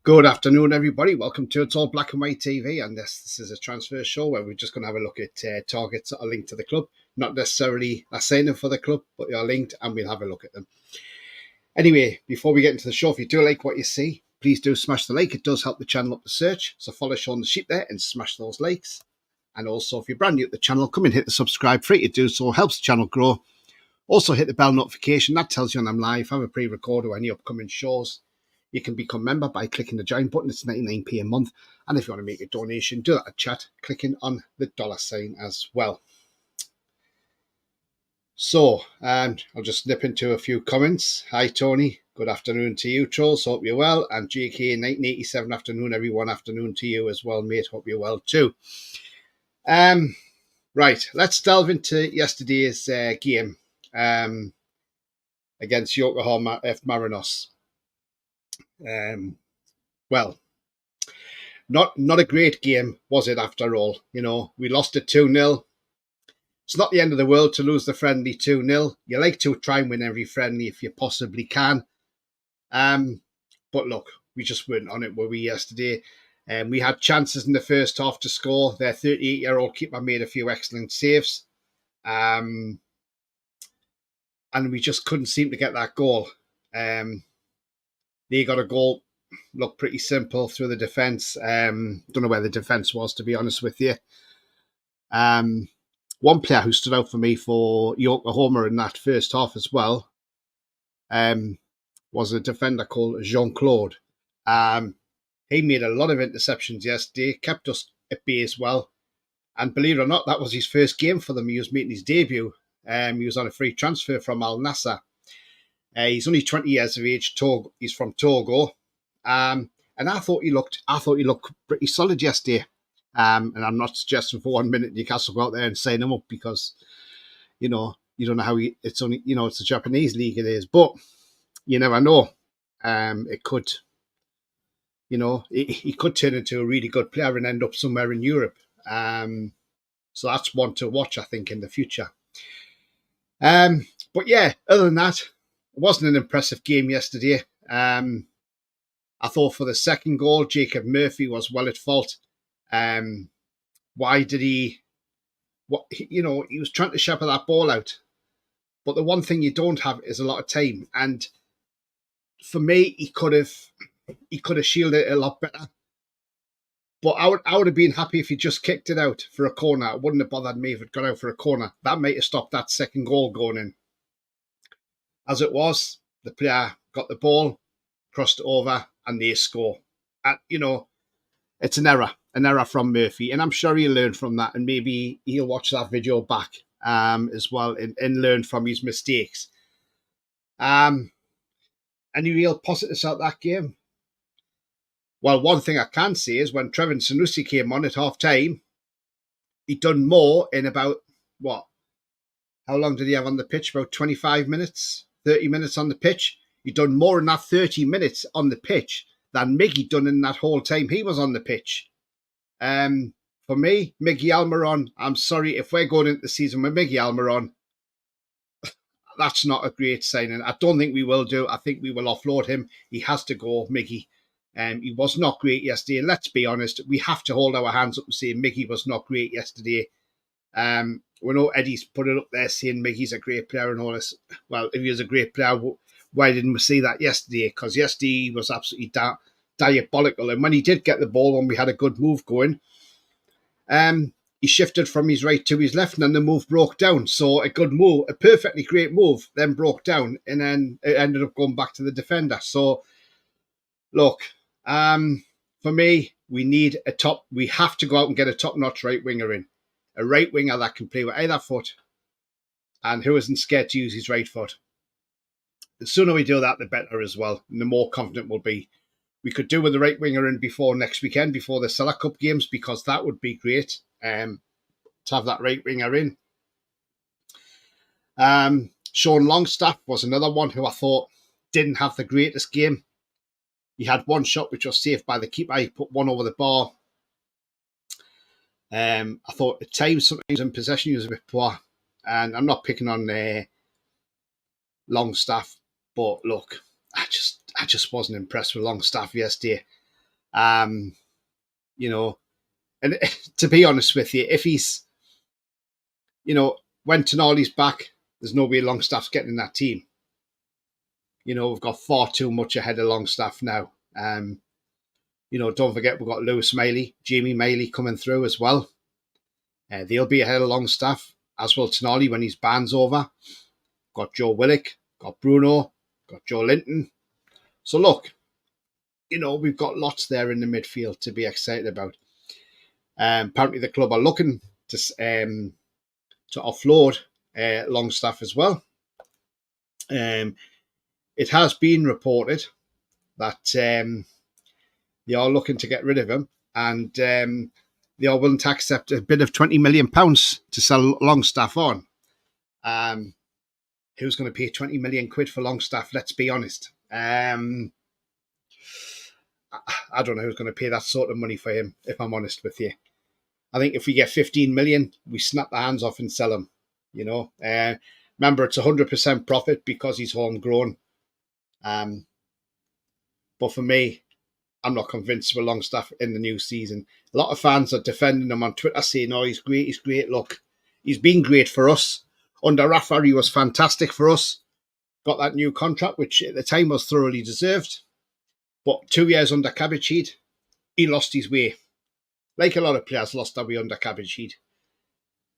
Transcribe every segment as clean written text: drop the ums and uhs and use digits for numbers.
Good afternoon, everybody. Welcome to It's All Black and White TV, and this is a transfer show where we're just going to have a look at targets that are linked to the club. Not necessarily a signing for the club, but they are linked, and we'll have a look at them. Anyway, before we get into the show, if you do like what you see, please do smash the like. It does help the channel up the search. So follow Sean the Sheep there and smash those likes. And also, if you're brand new to the channel, come and hit the subscribe. Free to do so, helps the channel grow. Also, hit the bell notification. That tells you when I'm live, have a pre-record or any upcoming shows. You can become a member by clicking the join button. It's 99p a month. And if you want to make a donation, do that at chat, clicking on the $ as well. So, I'll just nip into a few comments. Hi, Tony. Good afternoon to you, Trolls. Hope you're well. And JK1987, afternoon, everyone. Afternoon to you as well, mate. Hope you're well too. Right, let's delve into yesterday's game against Yokohama F. Marinos. Well, not a great game, was it, after all? You know, we lost it 2-0. It's not the end of the world to lose the friendly 2-0. You like to try and win every friendly if you possibly can. But look, we just weren't on it, were we, yesterday? We had chances in the first half to score. Their 38-year-old keeper made a few excellent saves. And we just couldn't seem to get that goal. They got a goal, looked pretty simple through the defence. Don't know where the defence was, to be honest with you. One player who stood out for me for Yokohama in that first half as well was a defender called Jean-Claude. He made a lot of interceptions yesterday, kept us at bay as well. And believe it or not, that was his first game for them. He was making his debut. He was on a free transfer from Al Nassr. He's only 20 years of age. He's from Togo, and I thought he looked pretty solid yesterday. And I'm not suggesting for 1 minute Newcastle go out there and sign him up because, you know, you don't know how it's only, you know, it's a Japanese league it is, but you never know. It could, you know, he could turn into a really good player and end up somewhere in Europe. So that's one to watch, I think, in the future. But yeah, other than that, it wasn't an impressive game yesterday. I thought for the second goal, Jacob Murphy was well at fault. Why did he? He was trying to shepherd that ball out. But the one thing you don't have is a lot of time. And for me, he could have shielded it a lot better. But I would have been happy if he just kicked it out for a corner. It wouldn't have bothered me if it got out for a corner. That might have stopped that second goal going in. As it was, the player got the ball, crossed it over, and they score. And, you know, it's an error from Murphy. And I'm sure he'll learn from that. And maybe he'll watch that video back as well and learn from his mistakes. Any real positives out that game? Well, one thing I can say is when Trevin Sanusi came on at half-time, he'd done more in about, how long did he have on the pitch? About 25 minutes, 30 minutes on the pitch. He'd done more in that 30 minutes on the pitch than Miggy done in that whole time he was on the pitch. For me, Miggy Almiron, I'm sorry, if we're going into the season with Miggy Almiron, that's not a great signing. I don't think we will do. I think we will offload him. He has to go, Miggy. He was not great yesterday. Let's be honest. We have to hold our hands up and say Miggy was not great yesterday. We know Eddie's put it up there saying Miggy's a great player and all this. Well, if he was a great player, why didn't we see that yesterday? Because yesterday he was absolutely diabolical. And when he did get the ball, when we had a good move going, he shifted from his right to his left and then the move broke down. So a good move, a perfectly great move, then broke down and then it ended up going back to the defender. So, look, for me, we have to go out and get a top-notch right winger in. A right winger that can play with either foot and who isn't scared to use his right foot. The sooner we do that, the better as well, and the more confident we'll be. We could do with the right winger in before next weekend, before the Select Cup games, because that would be great to have that right winger in. Sean Longstaff was another one who I thought didn't have the greatest game. He had one shot which was saved by the keeper. He put one over the bar. I thought at times, sometimes in possession, he was a bit poor. And I'm not picking on Longstaff, but look, I just wasn't impressed with Longstaff yesterday. You know, and to be honest with you, if he's, when Tonali's back, there's no way Longstaff's getting in that team. We've got far too much ahead of Longstaff now. Don't forget we've got Lewis Maley, Jamie Maley coming through as well. They'll be ahead of Longstaff, as will Tonali when his band's over. Got Joe Willock, got Bruno, got Joe Linton. So look, we've got lots there in the midfield to be excited about. Apparently the club are looking to offload Longstaff as well. It has been reported that they are looking to get rid of him, and they are willing to accept a bid of £20 million to sell Longstaff on. Who's going to pay 20 million quid for Longstaff? Let's be honest. I don't know who's going to pay that sort of money for him, if I'm honest with you. I think if we get 15 million, we snap the hands off and sell him. Remember, it's 100% profit because he's homegrown. But for me, I'm not convinced with Longstaff in the new season. A lot of fans are defending him on Twitter, saying, "Oh, he's great, he's great." Look, he's been great for us. Under Rafa, he was fantastic for us. Got that new contract, which at the time was thoroughly deserved. But 2 years under Cabbagehead, he lost his way. Like a lot of players lost their way under Cabbagehead.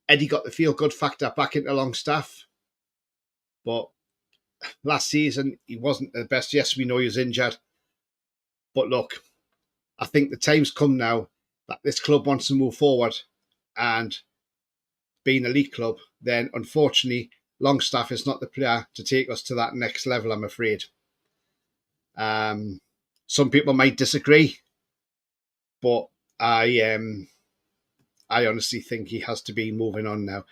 Eddie got the feel-good factor back into Longstaff. But last season, he wasn't the best. Yes, we know he was injured. But look, I think the time's come now that this club wants to move forward and be an elite club. Then, unfortunately, Longstaff is not the player to take us to that next level, I'm afraid. Some people might disagree, but I honestly think he has to be moving on now.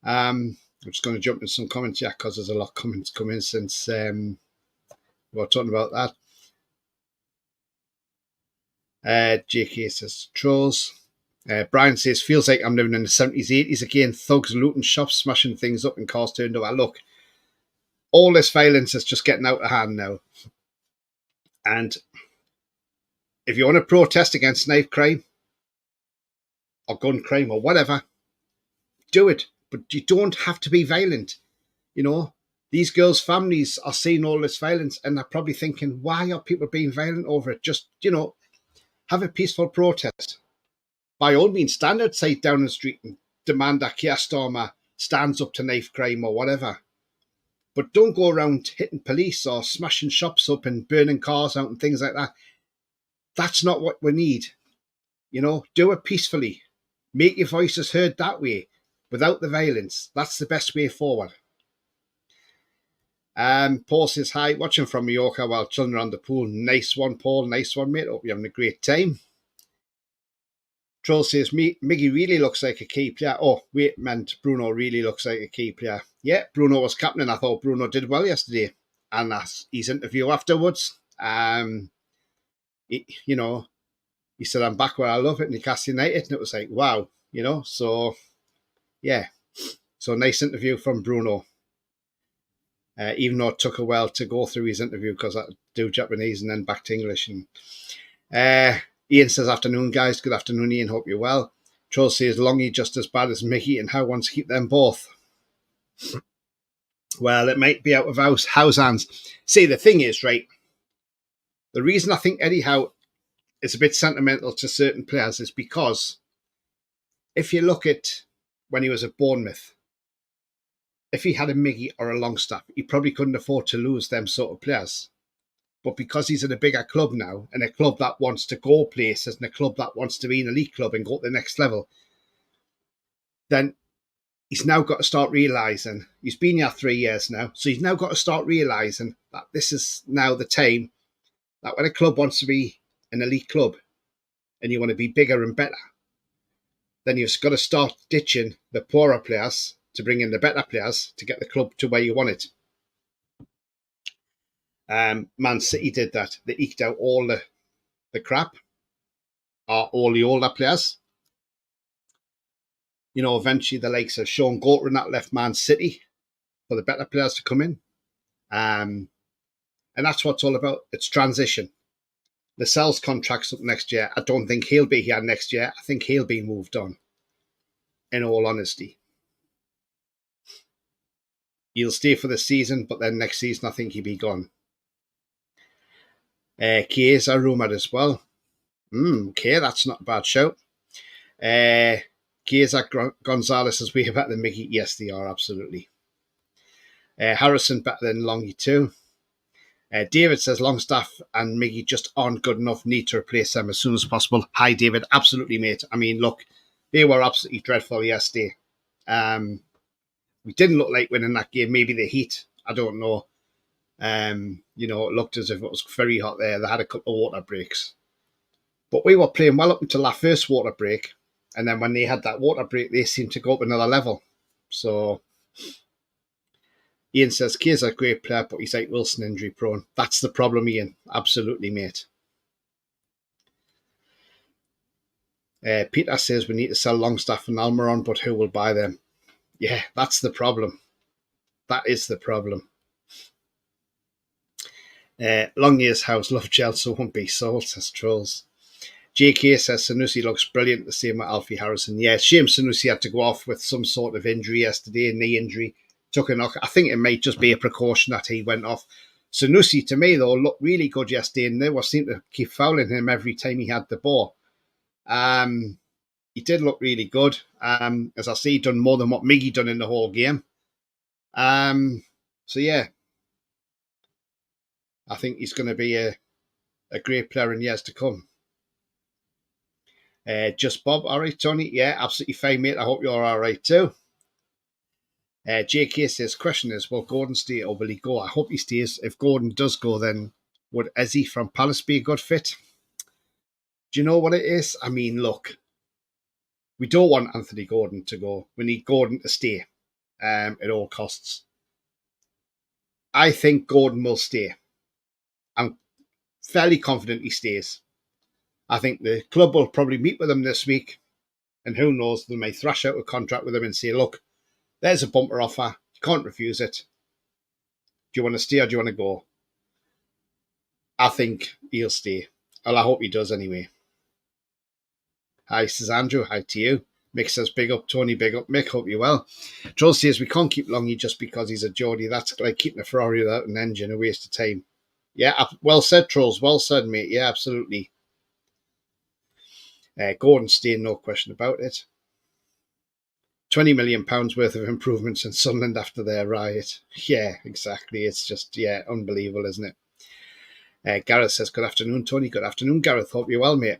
I'm just going to jump in some comments here because there's a lot of comments coming since we were talking about that. JK says, trolls. Brian says, feels like I'm living in the 70s, 80s again. Thugs looting shops, smashing things up and cars turned over. Look, all this violence is just getting out of hand now. And if you want to protest against knife crime or gun crime or whatever, do it. But you don't have to be violent. These girls' families are seeing all this violence and they're probably thinking, why are people being violent over it? Just, have a peaceful protest. By all means, stand outside down the street and demand that Keir Starmer stands up to knife crime or whatever. But don't go around hitting police or smashing shops up and burning cars out and things like that. That's not what we need. Do it peacefully. Make your voices heard that way, without the violence. That's the best way forward. Paul says, hi, watching from Mallorca while chilling around the pool. Nice one, Paul. Nice one, mate. Hope you're having a great time. Troll says, Miggy really looks like a key player. Oh, wait, meant Bruno really looks like a key player. Yeah, Bruno was captain. I thought Bruno did well yesterday. And that's his interview afterwards. He said, I'm back where I love it, Newcastle United. And it was like, wow, so, yeah. So nice interview from Bruno. Even though it took a while to go through his interview because I do Japanese and then back to English. And Ian says, afternoon, guys. Good afternoon, Ian. Hope you're well. Troll says, Longy just as bad as Mickey and Howe wants to keep them both. Well, it might be out of Howe's hands. See, the thing is, right, the reason I think Eddie Howe is a bit sentimental to certain players is because if you look at when he was at Bournemouth, if he had a Miggy or a Longstaff, he probably couldn't afford to lose them sort of players. But because he's at a bigger club now, and a club that wants to go places, and a club that wants to be an elite club and go to the next level, then he's now got to start realising, he's been here 3 years now, so he's now got to start realising that this is now the time that when a club wants to be an elite club, and you want to be bigger and better, then you've got to start ditching the poorer players to bring in the better players to get the club to where you want it. Man City did that. They eked out all the crap, or all the older players. Eventually the likes of Sean Goulter and that left Man City for the better players to come in. And that's what it's all about. It's transition. Lascelles' contract's up next year. I don't think he'll be here next year. I think he'll be moved on, in all honesty. He'll stay for the season, but then next season I think he'll be gone. Chiesa rumoured as well. Okay, that's not a bad shout. Chiesa, Gonzalez is way better than Miggy. Yes, they are, absolutely. Harrison better than Longy too. David says Longstaff and Miggy just aren't good enough. Need to replace them as soon as possible. Hi, David. Absolutely, mate. I mean, look, they were absolutely dreadful yesterday. We didn't look like winning that game. Maybe the heat. I don't know. It looked as if it was very hot there. They had a couple of water breaks. But we were playing well up until that first water break. And then when they had that water break, they seemed to go up another level. So Ian says, Kier's a great player, but he's like Wilson injury prone. That's the problem, Ian. Absolutely, mate. Peter says we need to sell Longstaff and Almiron, but who will buy them? Yeah, that's the problem. That is the problem. Longyear's house, love Chelsea, won't be sold, says Trolls. JK says Sanusi looks brilliant, the same with Alfie Harrison. Yeah, shame Sanusi had to go off with some sort of injury yesterday, a knee injury. Took a knock. I think it might just be a precaution that he went off. Sanusi, to me, though, looked really good yesterday, and they were seemed to keep fouling him every time he had the ball. He did look really good. As I say, he done more than what Miggy done in the whole game. So, yeah. I think he's going to be a great player in years to come. Just Bob, all right, Tony? Yeah, absolutely fine, mate. I hope you're all right too. JK says, question is, will Gordon stay or will he go? I hope he stays. If Gordon does go, then would Ezzy from Palace be a good fit? Do you know what it is? I mean, look, we don't want Anthony Gordon to go. We need Gordon to stay at all costs. I think Gordon will stay. I'm fairly confident he stays. I think the club will probably meet with him this week, and who knows, they may thrash out a contract with him and say, look, there's a bumper offer. You can't refuse it. Do you want to stay or do you want to go? I think he'll stay. Well, I hope he does anyway. Hi, says Andrew. Hi to you. Mick says, big up, Tony. Big up, Mick. Hope you're well. Joel says, we can't keep Longy just because he's a Geordie. That's like keeping a Ferrari without an engine, a waste of time. Yeah, well said, Trolls. Well said, mate. Yeah, absolutely. Gordon staying, no question about it. £20 million worth of improvements in Sunderland after their riot. Yeah, exactly. It's just, unbelievable, isn't it? Gareth says, good afternoon, Tony. Good afternoon, Gareth. Hope you're well, mate.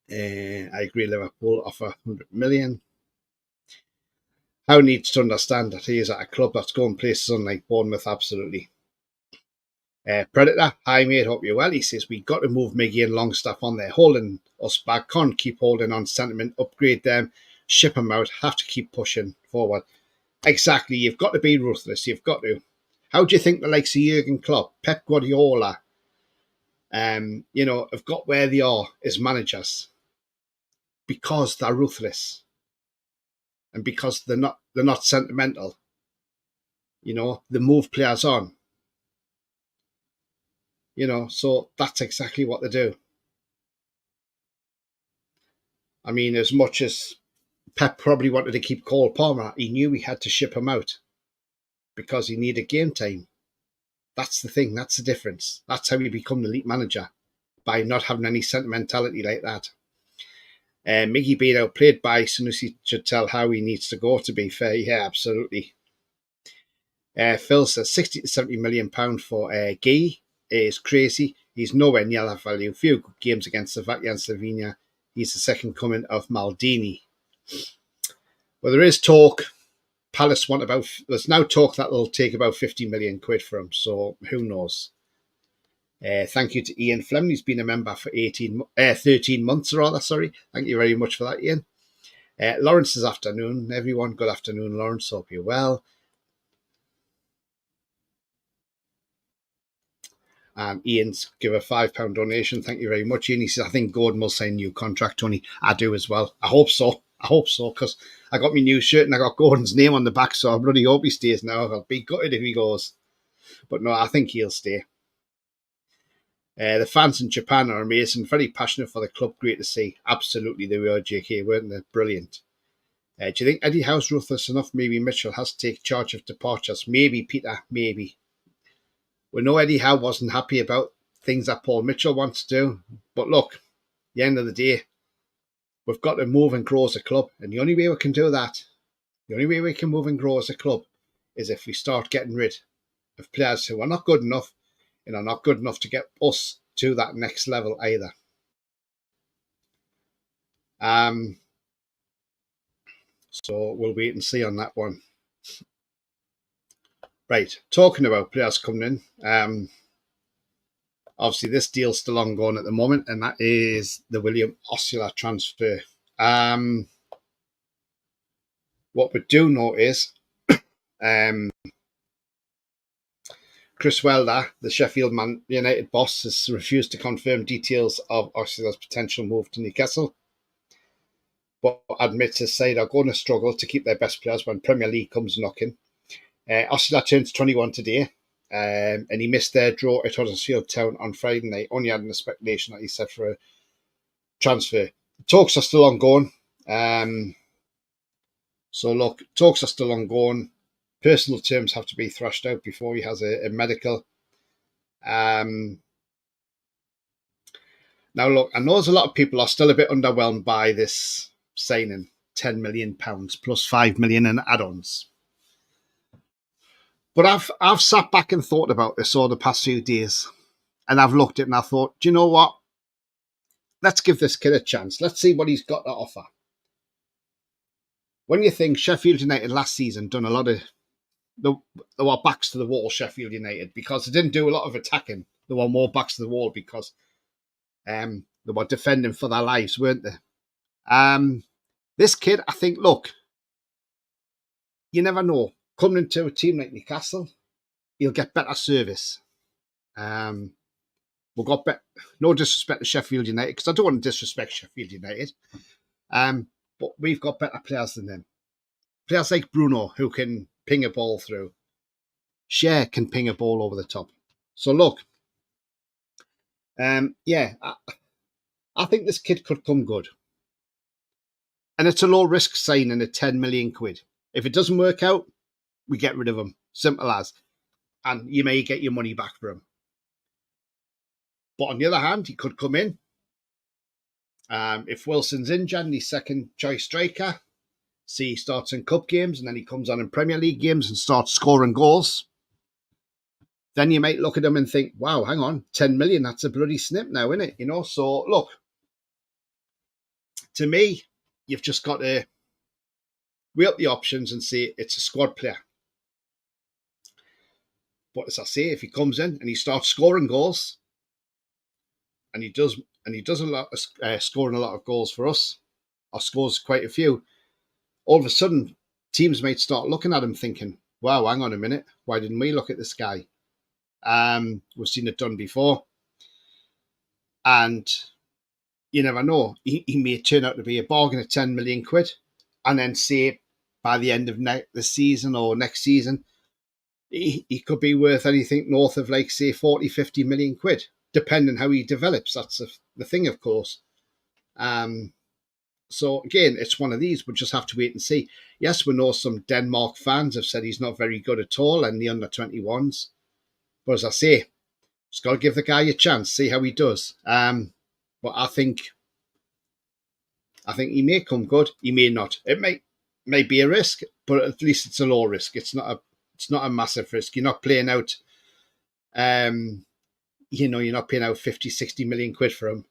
I agree, Liverpool offer £100 million. Howe needs to understand that he is at a club that's going places unlike Bournemouth, absolutely. Predator, hi mate, hope you're well. He says, we got to move Miggy and Longstaff on there, holding us back. Can't keep holding on sentiment, upgrade them, ship them out, have to keep pushing forward. Exactly, you've got to be ruthless, you've got to. How do you think the likes of Jurgen Klopp, Pep Guardiola, have got where they are as managers? Because they're ruthless. And because they're not sentimental. They move players on. So that's exactly what they do. I mean, as much as Pep probably wanted to keep Cole Palmer, he knew he had to ship him out because he needed game time. That's the thing. That's the difference. That's how you become the elite manager, by not having any sentimentality like that. Miggy being outplayed by Sanusi should tell how he needs to go, to be fair. Yeah, absolutely. Phil says £60 to £70 million for Guehi is crazy. He's nowhere near that value. Few good games against Slovakia and Slovenia. He's the second coming of Maldini. Well, there is talk. Palace want there's now talk that they'll take about 50 million quid for him. So who knows? Thank you to Ian Fleming. He's been a member for 13 months rather. Sorry. Thank you very much for that, Ian. Lawrence this afternoon. Everyone, good afternoon, Lawrence. Hope you're well. Ian's give a £5 donation. Thank you very much, Ian. He says, I think Gordon will sign a new contract, Tony. I do as well. I hope so, because I got my new shirt and I got Gordon's name on the back, so I bloody hope he stays now. I'll be gutted if he goes. But no, I think he'll stay. The fans in Japan are amazing, very passionate for the club. Great to see. Absolutely, they were, JK, weren't they? Brilliant. Do you think Eddie Howe's ruthless enough? Maybe Mitchell has to take charge of departures. Maybe, Peter, maybe. We know Eddie Howe wasn't happy about things that Paul Mitchell wants to do. But look, at the end of the day, we've got to move and grow as a club. And the only way we can do that, the only way we can move and grow as a club, is if we start getting rid of players who are not good enough and are not good enough to get us to that next level either. So we'll wait and see on that one. Right, talking about players coming in, obviously this deal's still ongoing at the moment, and that is the William Osula transfer. What we do know is Chris Wilder, the Sheffield United boss, has refused to confirm details of Osula's potential move to Newcastle, but admits his side are going to struggle to keep their best players when Premier League comes knocking. Osula turns 21 today, and he missed their draw at Huddersfield Town on Friday night, only had a speculation that he's set for a transfer. The talks are still ongoing. So look, talks are still ongoing. Personal terms have to be thrashed out before he has a medical. Now look, I know there's a lot of people are still a bit underwhelmed by this signing, £10 million plus £5 million in add-ons. But I've sat back and thought about this over the past few days, and I've looked at it and I thought, do you know what? Let's give this kid a chance. Let's see what he's got to offer. When you think Sheffield United last season done a lot of, they were backs to the wall, Sheffield United, because they didn't do a lot of attacking. They were more backs to the wall because they were defending for their lives, weren't they? This kid, I think, look, you never know. Coming into a team like Newcastle, he'll get better service. We've got no disrespect to Sheffield United, because I don't want to disrespect Sheffield United. But we've got better players than them. Players like Bruno, who can ping a ball through. Cher can ping a ball over the top. So look, I think this kid could come good. And it's a low risk signing at 10 million quid. If it doesn't work out, we get rid of him. Simple as. And you may get your money back for him. But on the other hand, he could come in. If Wilson's injured and he's second choice striker, see he starts in cup games and then he comes on in Premier League games and starts scoring goals, then you might look at him and think, wow, hang on, 10 million, that's a bloody snip now, isn't it? You know, so look, to me, you've just got to weigh up the options and say it's a squad player. But as I say, if he comes in and he starts scoring goals, and he does a lot of scoring a lot of goals for us, or scores quite a few, all of a sudden teams might start looking at him thinking, wow, hang on a minute, why didn't we look at this guy? We've seen it done before, and you never know, he may turn out to be a bargain at 10 million quid, and then say by the end of the season or next season he could be worth anything north of, like, say, 40, 50 million quid, depending how he develops. That's the thing, of course. So again, it's one of these. We'll just have to wait and see. Yes, we know some Denmark fans have said he's not very good at all in the under-21s. But as I say, just got to give the guy a chance, see how he does. But I think he may come good. He may not. It may be a risk, but at least it's a low risk. It's not a massive risk. You're not playing out, you're not paying out 50, 60 million quid for him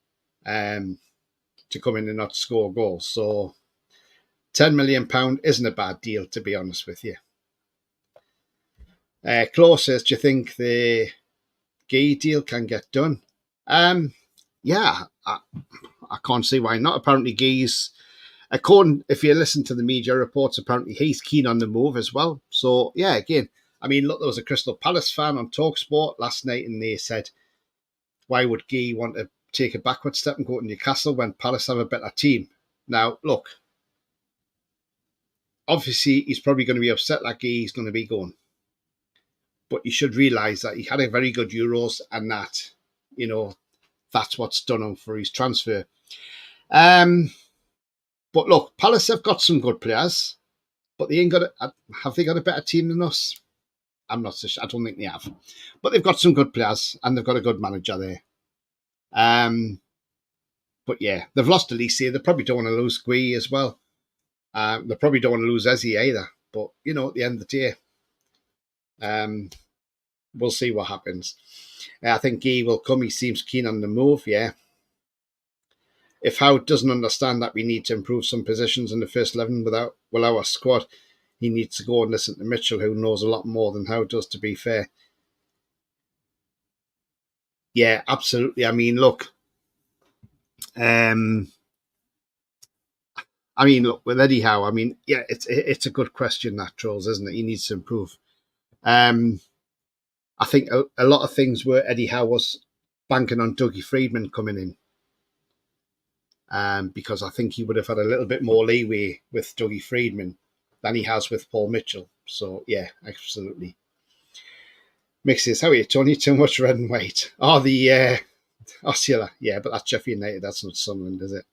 to come in and not score goals. So £10 million isn't a bad deal, to be honest with you. Claw says, do you think the Guehi deal can get done? Yeah, I can't see why not. Apparently Guehi's, according, if you listen to the media reports, apparently he's keen on the move as well. So yeah, again, I mean, look, there was a Crystal Palace fan on TalkSport last night, and they said, why would Guehi want to take a backward step and go to Newcastle when Palace have a better team? Now, look, obviously he's probably going to be upset that Guehi's going to be going. But you should realise that he had a very good Euros, and that, that's what's done him for his transfer. But look, Palace have got some good players, but they ain't got. Have they got a better team than us? I'm not so sure. I don't think they have, but they've got some good players and they've got a good manager there. But yeah, they've lost Elise. They probably don't want to lose Guehi as well. They probably don't want to lose Eze either. But at the end of the day, we'll see what happens. I think Guehi will come. He seems keen on the move. Yeah. If Howe doesn't understand that we need to improve some positions in the first 11 without our squad, he needs to go and listen to Mitchell, who knows a lot more than Howe does, to be fair. Yeah, absolutely. I mean, look. With Eddie Howe, yeah, it's a good question, that, Trolls, isn't it? He needs to improve. I think a lot of things were Eddie Howe was banking on Dougie Freedman coming in. Because I think he would have had a little bit more leeway with Dougie Freedman than he has with Paul Mitchell. So, yeah, absolutely. Mixes, how are you, Tony? Too much red and white. Oh, the Osula. Yeah, but that's Sheffield United. That's not Sunderland, is it?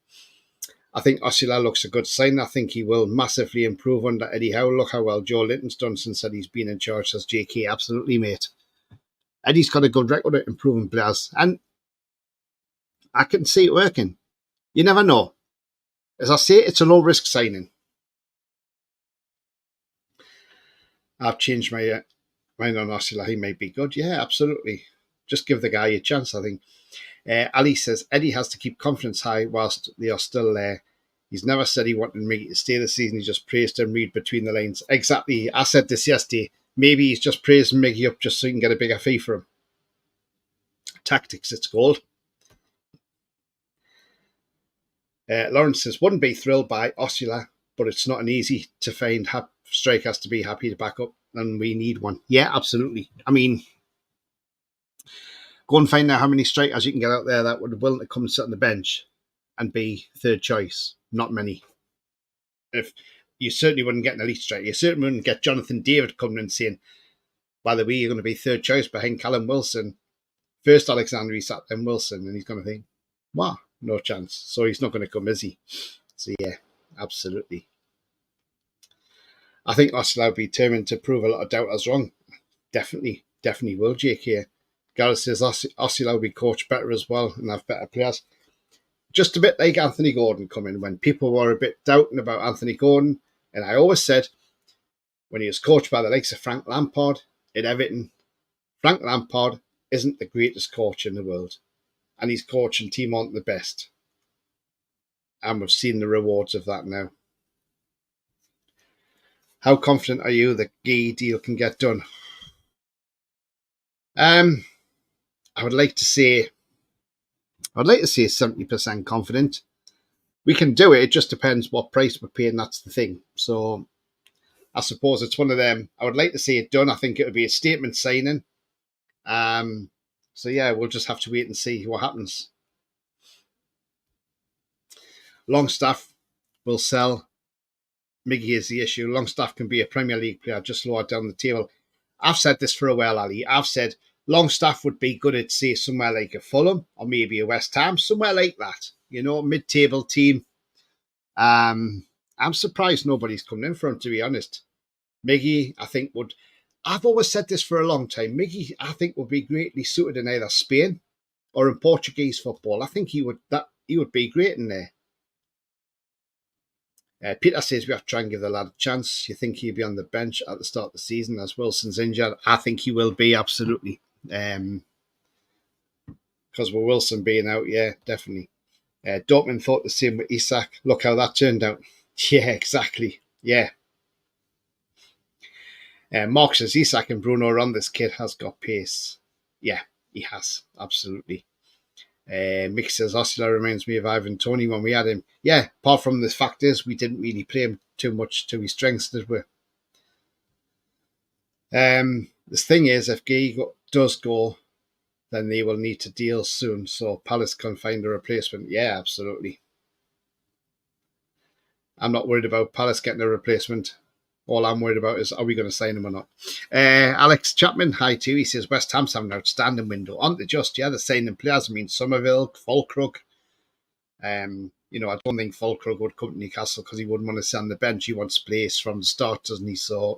I think Osula looks a good sign. I think he will massively improve under Eddie Howe. Look how well Joe Linton's done since he's been in charge as JK. Absolutely, mate. Eddie's got a good record at improving players. And I can see it working. You never know. As I say, it's a low-risk signing. I've changed my mind on Osula. He may be good. Yeah, absolutely. Just give the guy a chance, I think. Ali says, Eddie has to keep confidence high whilst they are still there. He's never said he wanted me to stay this season. He just praised him, read between the lines. Exactly. I said this yesterday. Maybe he's just praising Miggy up just so he can get a bigger fee for him. Tactics, it's called. Lawrence says, wouldn't be thrilled by Osula, but it's not an easy to find. Strike has to be happy to back up, and we need one. Yeah, absolutely. I mean, go and find out how many strikers you can get out there that would be willing to come and sit on the bench and be third choice. Not many. If you certainly wouldn't get an elite striker, you certainly wouldn't get Jonathan David coming and saying, by the way, you're going to be third choice behind Callum Wilson. First Alexander Isak, then Wilson, and he's going to think, wow, no chance. So he's not going to come, is he? So yeah, absolutely. I think Osler will be determined to prove a lot of doubters wrong. Definitely will, JK. Gareth says Osler will be coached better as well and have better players. Just a bit like Anthony Gordon coming when people were a bit doubting about Anthony Gordon. And I always said, when he was coached by the likes of Frank Lampard at Everton, Frank Lampard isn't the greatest coach in the world. And his coaching team aren't the best. And we've seen the rewards of that now. How confident are you that Guehi deal can get done? I would like to say 70% confident. We can do it. It just depends what price we're paying. That's the thing. So I suppose it's one of them. I would like to see it done. I think it would be a statement signing. So yeah, we'll just have to wait and see what happens. Longstaff will sell. Miggy is the issue. Longstaff can be a Premier League player, just lower down the table. I've said this for a while, Ali. I've said Longstaff would be good at, say, somewhere like a Fulham or maybe a West Ham, somewhere like that. Mid-table team. I'm surprised nobody's coming in for him, to be honest. Miggy, I think, would... I've always said this for a long time. Miggy, I think, would be greatly suited in either Spain or in Portuguese football. I think he would be great in there. Peter says we have to try and give the lad a chance. You think he'll be on the bench at the start of the season as Wilson's injured? I think he will be, absolutely. Because with Wilson being out, yeah, definitely. Dortmund thought the same with Isak. Look how that turned out. Yeah, exactly. Yeah. Mark says Isak and Bruno are on. This kid has got pace. Yeah, he has, absolutely. Mick says Osula reminds me of Ivan Toney when we had him. Yeah, apart from the fact is we didn't really play him too much to his strengths, did we? The thing is, if Guehi does go, then they will need to deal soon, so Palace can find a replacement. Yeah, absolutely. I'm not worried about Palace getting a replacement. All I'm worried about is, are we going to sign him or not? Alex Chapman, hi too. He says West Ham's having an outstanding window. Aren't they just? Yeah, they're signing players. I mean, Somerville, Fulkrug. I don't think Fulkrug would come to Newcastle because he wouldn't want to sit on the bench. He wants place from the start, doesn't he? So,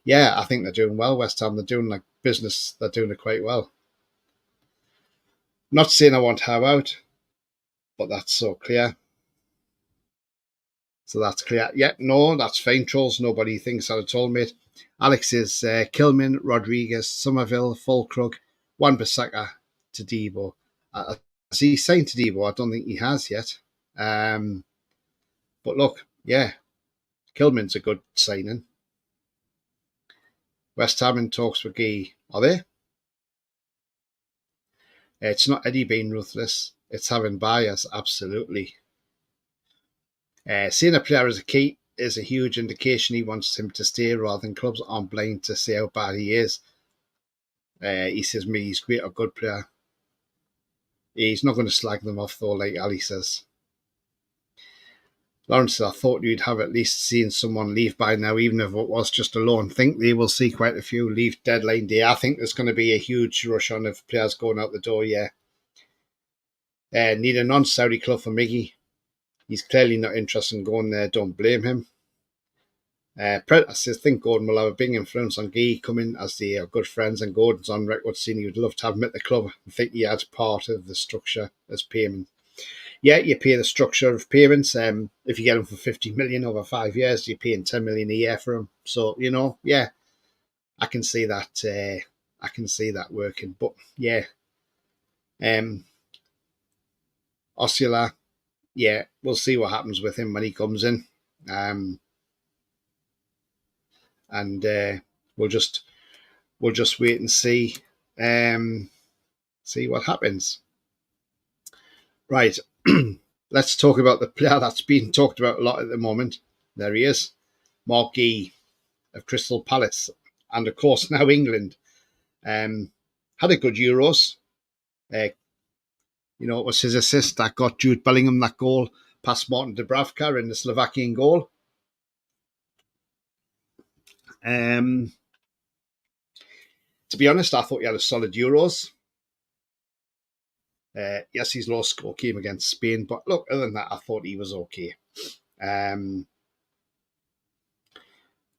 yeah, I think they're doing well, West Ham. They're doing like business. They're doing it quite well. Not saying I want Howe out, but that's so clear. So that's clear. Yeah, no, that's fine, trolls. Nobody thinks that at all, mate. Alex is Kilman, Rodriguez, Somerville, Fulkrug, Wan-Bissaka, Todibo. Has he signed Todibo? I don't think he has yet. But look, yeah, Kilman's a good signing. West Ham in talks with Guehi. Are they? It's not Eddie being ruthless. It's having bias, absolutely. Seeing a player as a key is a huge indication he wants him to stay rather than clubs aren't blind to see how bad he is. He says me, he's great, a good player. He's not going to slag them off though, like Ali says. Lawrence said, I thought you'd have at least seen someone leave by now, even if it was just a loan. I think they will see quite a few leave deadline day. I think there's going to be a huge rush on of players going out the door, yeah. Need a non-Saudi club for Miggy. He's clearly not interested in going there. Don't blame him. I think Gordon will have a big influence on Guehi coming as they are good friends, and Gordon's on record saying he would love to have him at the club. I think he adds part of the structure as payment. Yeah, you pay the structure of payments. If you get him for 50 million over 5 years, you're paying 10 million a year for him. So, yeah, I can see that. I can see that working. But yeah, Osula, yeah, we'll see what happens with him when he comes in. And we'll just wait and see what happens. Right. Let's talk about the player that's being talked about a lot at the moment. There he is, Marc Guehi of Crystal Palace, and of course now England. Had a good Euros. It was his assist that got Jude Bellingham that goal past Martin Dubravka in the Slovakian goal. To be honest, I thought he had a solid Euros. Yes, his low score came against Spain, but look, other than that, I thought he was okay.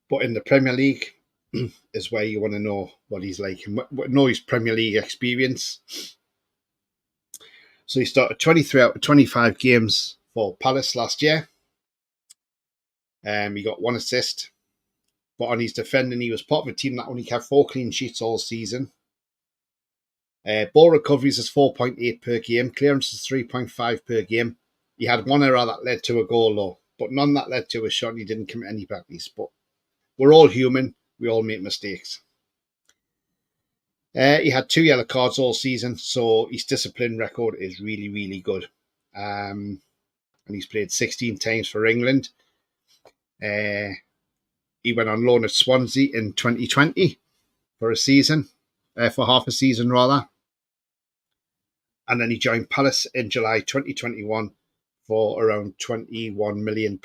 But in the Premier League is where you want to know what he's like and know his Premier League experience. So he started 23 out of 25 games for Palace last year. He got 1 assist. But on his defending, he was part of a team that only had 4 clean sheets all season. Ball recoveries is 4.8 per game. Clearance is 3.5 per game. He had 1 error that led to a goal, though, but none that led to a shot. And he didn't commit any penalties. But we're all human. We all make mistakes. He had 2 yellow cards all season, so his discipline record is really, really good. And he's played 16 times for England. He went on loan at Swansea in 2020 for a season, for half a season rather. And then he joined Palace in July 2021 for around £21 million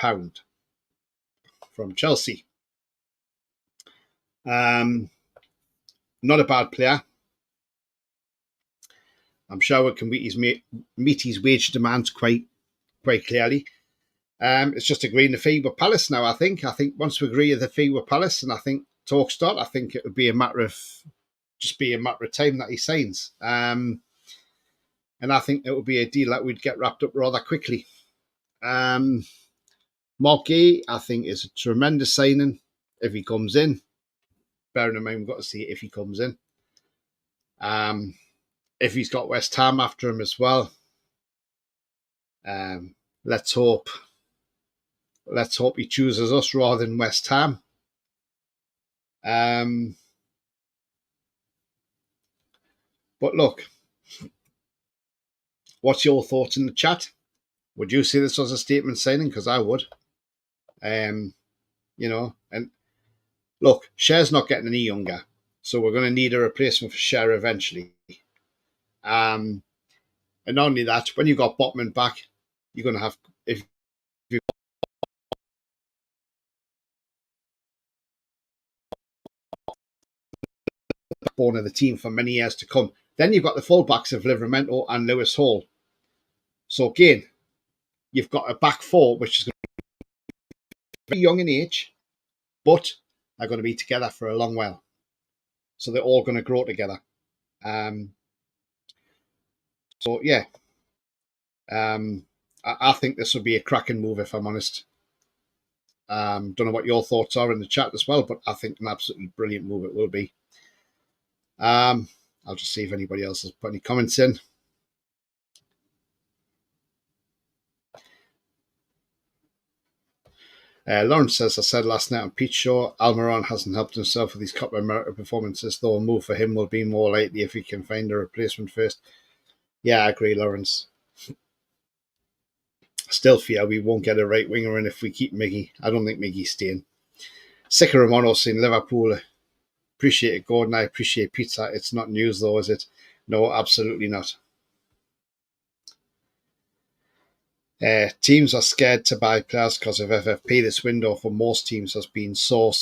from Chelsea. Not a bad player. I'm sure we can meet his wage demands quite clearly. It's just agreeing the fee with Palace now, I think. I think once we agree the fee with Palace and I think talks start, I think it would be a matter of time that he signs. And I think it would be a deal that we'd get wrapped up rather quickly. Marc Guehi, I think, is a tremendous signing if he comes in. Bearing in mind, we've got to see if he comes in. If he's got West Ham after him as well, let's hope he chooses us rather than West Ham. But look, what's your thoughts in the chat? Would you see this as a statement signing? Because I would. And look, Cher's not getting any younger, so we're going to need a replacement for Cher eventually. And not only that, when you got Botman back, you're going to have, if backbone of the team for many years to come. Then you've got the fullbacks of Livramento and Lewis Hall. So again, you've got a back four, which is going to be very young in age, but they're going to be together for a long while. So they're all going to grow together. So yeah, I think this would be a cracking move, if I'm honest. Don't know what your thoughts are in the chat as well, but I think an absolutely brilliant move it will be. I'll just see if anybody else has put any comments in. Lawrence says, I said last night on Pete's show, Almiron hasn't helped himself with his Copa America performances, though a move for him will be more likely if he can find a replacement first. Yeah, I agree, Lawrence. Still fear we won't get a right winger in if we keep Miggy. I don't think Miggy's staying. Sicker Ramonos in Liverpool. Appreciate it, Gordon. I appreciate pizza. It's not news, though, is it? No, absolutely not. Teams are scared to buy players because of FFP. This window for most teams has been so.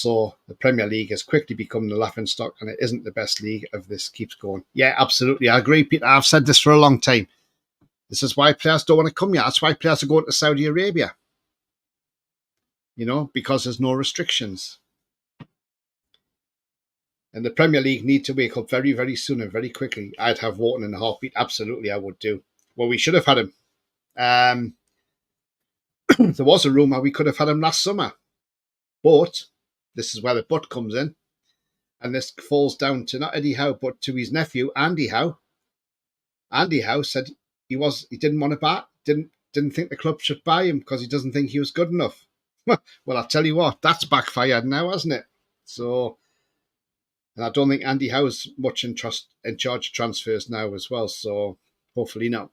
The Premier League has quickly become the laughingstock, and it isn't the best league if this keeps going. Yeah, absolutely. I agree, Peter. I've said this for a long time. This is why players don't want to come here. That's why players are going to Saudi Arabia. Because there's no restrictions. And the Premier League need to wake up very, very soon and very quickly. I'd have Wharton in a heartbeat. Absolutely, I would do. Well, we should have had him. There was a rumour we could have had him last summer. But this is where the but comes in. And this falls down to not Eddie Howe, but to his nephew, Andy Howe. Andy Howe said he didn't want to buy, didn't think the club should buy him because he doesn't think he was good enough. Well, I'll tell you what, that's backfired now, hasn't it? So, and I don't think Andy Howe's much in charge of transfers now as well. So hopefully not.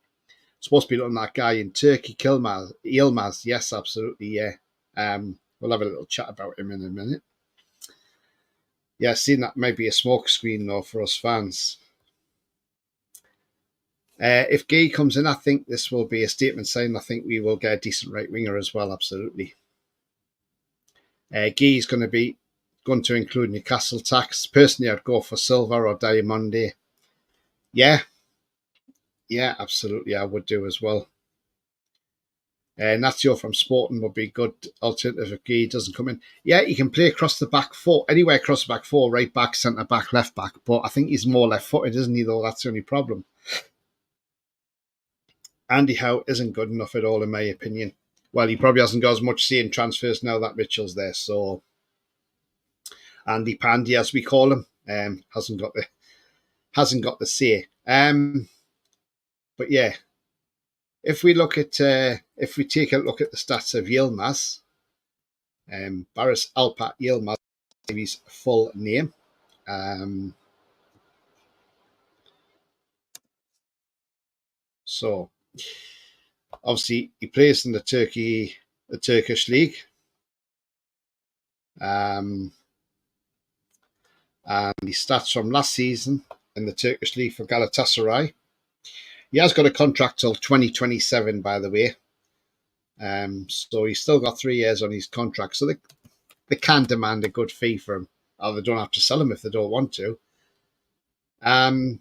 Supposed to be looking at that guy in Turkey, Yilmaz. Yes, absolutely, yeah. We'll have a little chat about him in a minute. Yeah, seeing that might be a smoke screen though for us fans. If Guehi comes in, I think this will be a statement saying I think we will get a decent right winger as well, absolutely. Guehi is going to include Newcastle tax. Personally, I'd go for Silva or Diamande. Yeah, absolutely, I would do as well. Nazio from Sporting would be a good alternative if Guehi doesn't come in. Yeah, he can play across the back four, anywhere across the back four, right back, centre back, left back. But I think he's more left-footed, isn't he, though? That's the only problem. Andy Howe isn't good enough at all, in my opinion. Well, he probably hasn't got as much say in transfers now that Mitchell's there. So Andy Pandy, as we call him, hasn't got the say. But yeah, if we take a look at the stats of Yilmaz, Baris Alpat Yilmaz, his full name. So obviously he plays in the Turkish league. And he starts from last season in the Turkish league for Galatasaray. He has got a contract till 2027, by the way. So he's still got 3 years on his contract. So they can demand a good fee for him. Or they don't have to sell him if they don't want to. But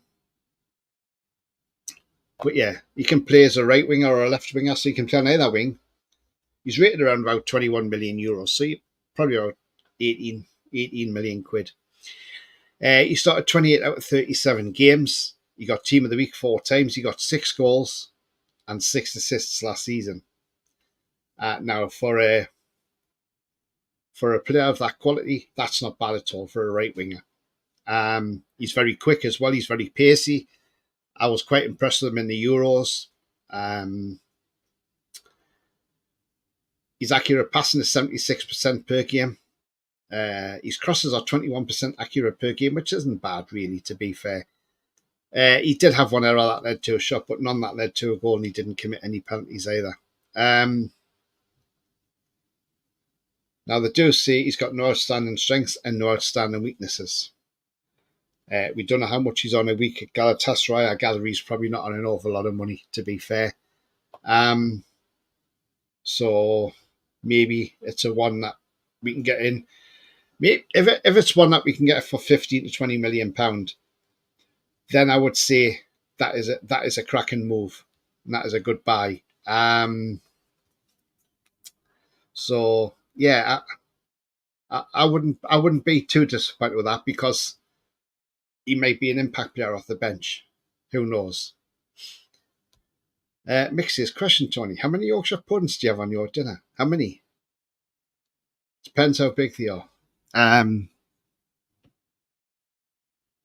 yeah, he can play as a right winger or a left winger, so he can play on either wing. He's rated around about 21 million euros, so probably about 18 million quid. He started 28 out of 37 games. He got team of the week 4 times. He got 6 goals and 6 assists last season. Now, for a player of that quality, that's not bad at all for a right winger. He's very quick as well. He's very pacey. I was quite impressed with him in the Euros. His accurate passing is 76% per game. His crosses are 21% accurate per game, which isn't bad, really, to be fair. He did have one error that led to a shot, but none that led to a goal, and he didn't commit any penalties either. Now, they do see he's got no outstanding strengths and no outstanding weaknesses. We don't know how much he's on a week at Galatasaray. I gather he's probably not on an awful lot of money, to be fair. So maybe it's a one that we can get in. If it's one that we can get for 15 to 20 million pound, then I would say that is a cracking move, and that is a good buy. So yeah, I wouldn't be too disappointed with that, because he might be an impact player off the bench. Who knows? Mixes question, Tony. How many Yorkshire puddings do you have on your dinner? How many? Depends how big they are.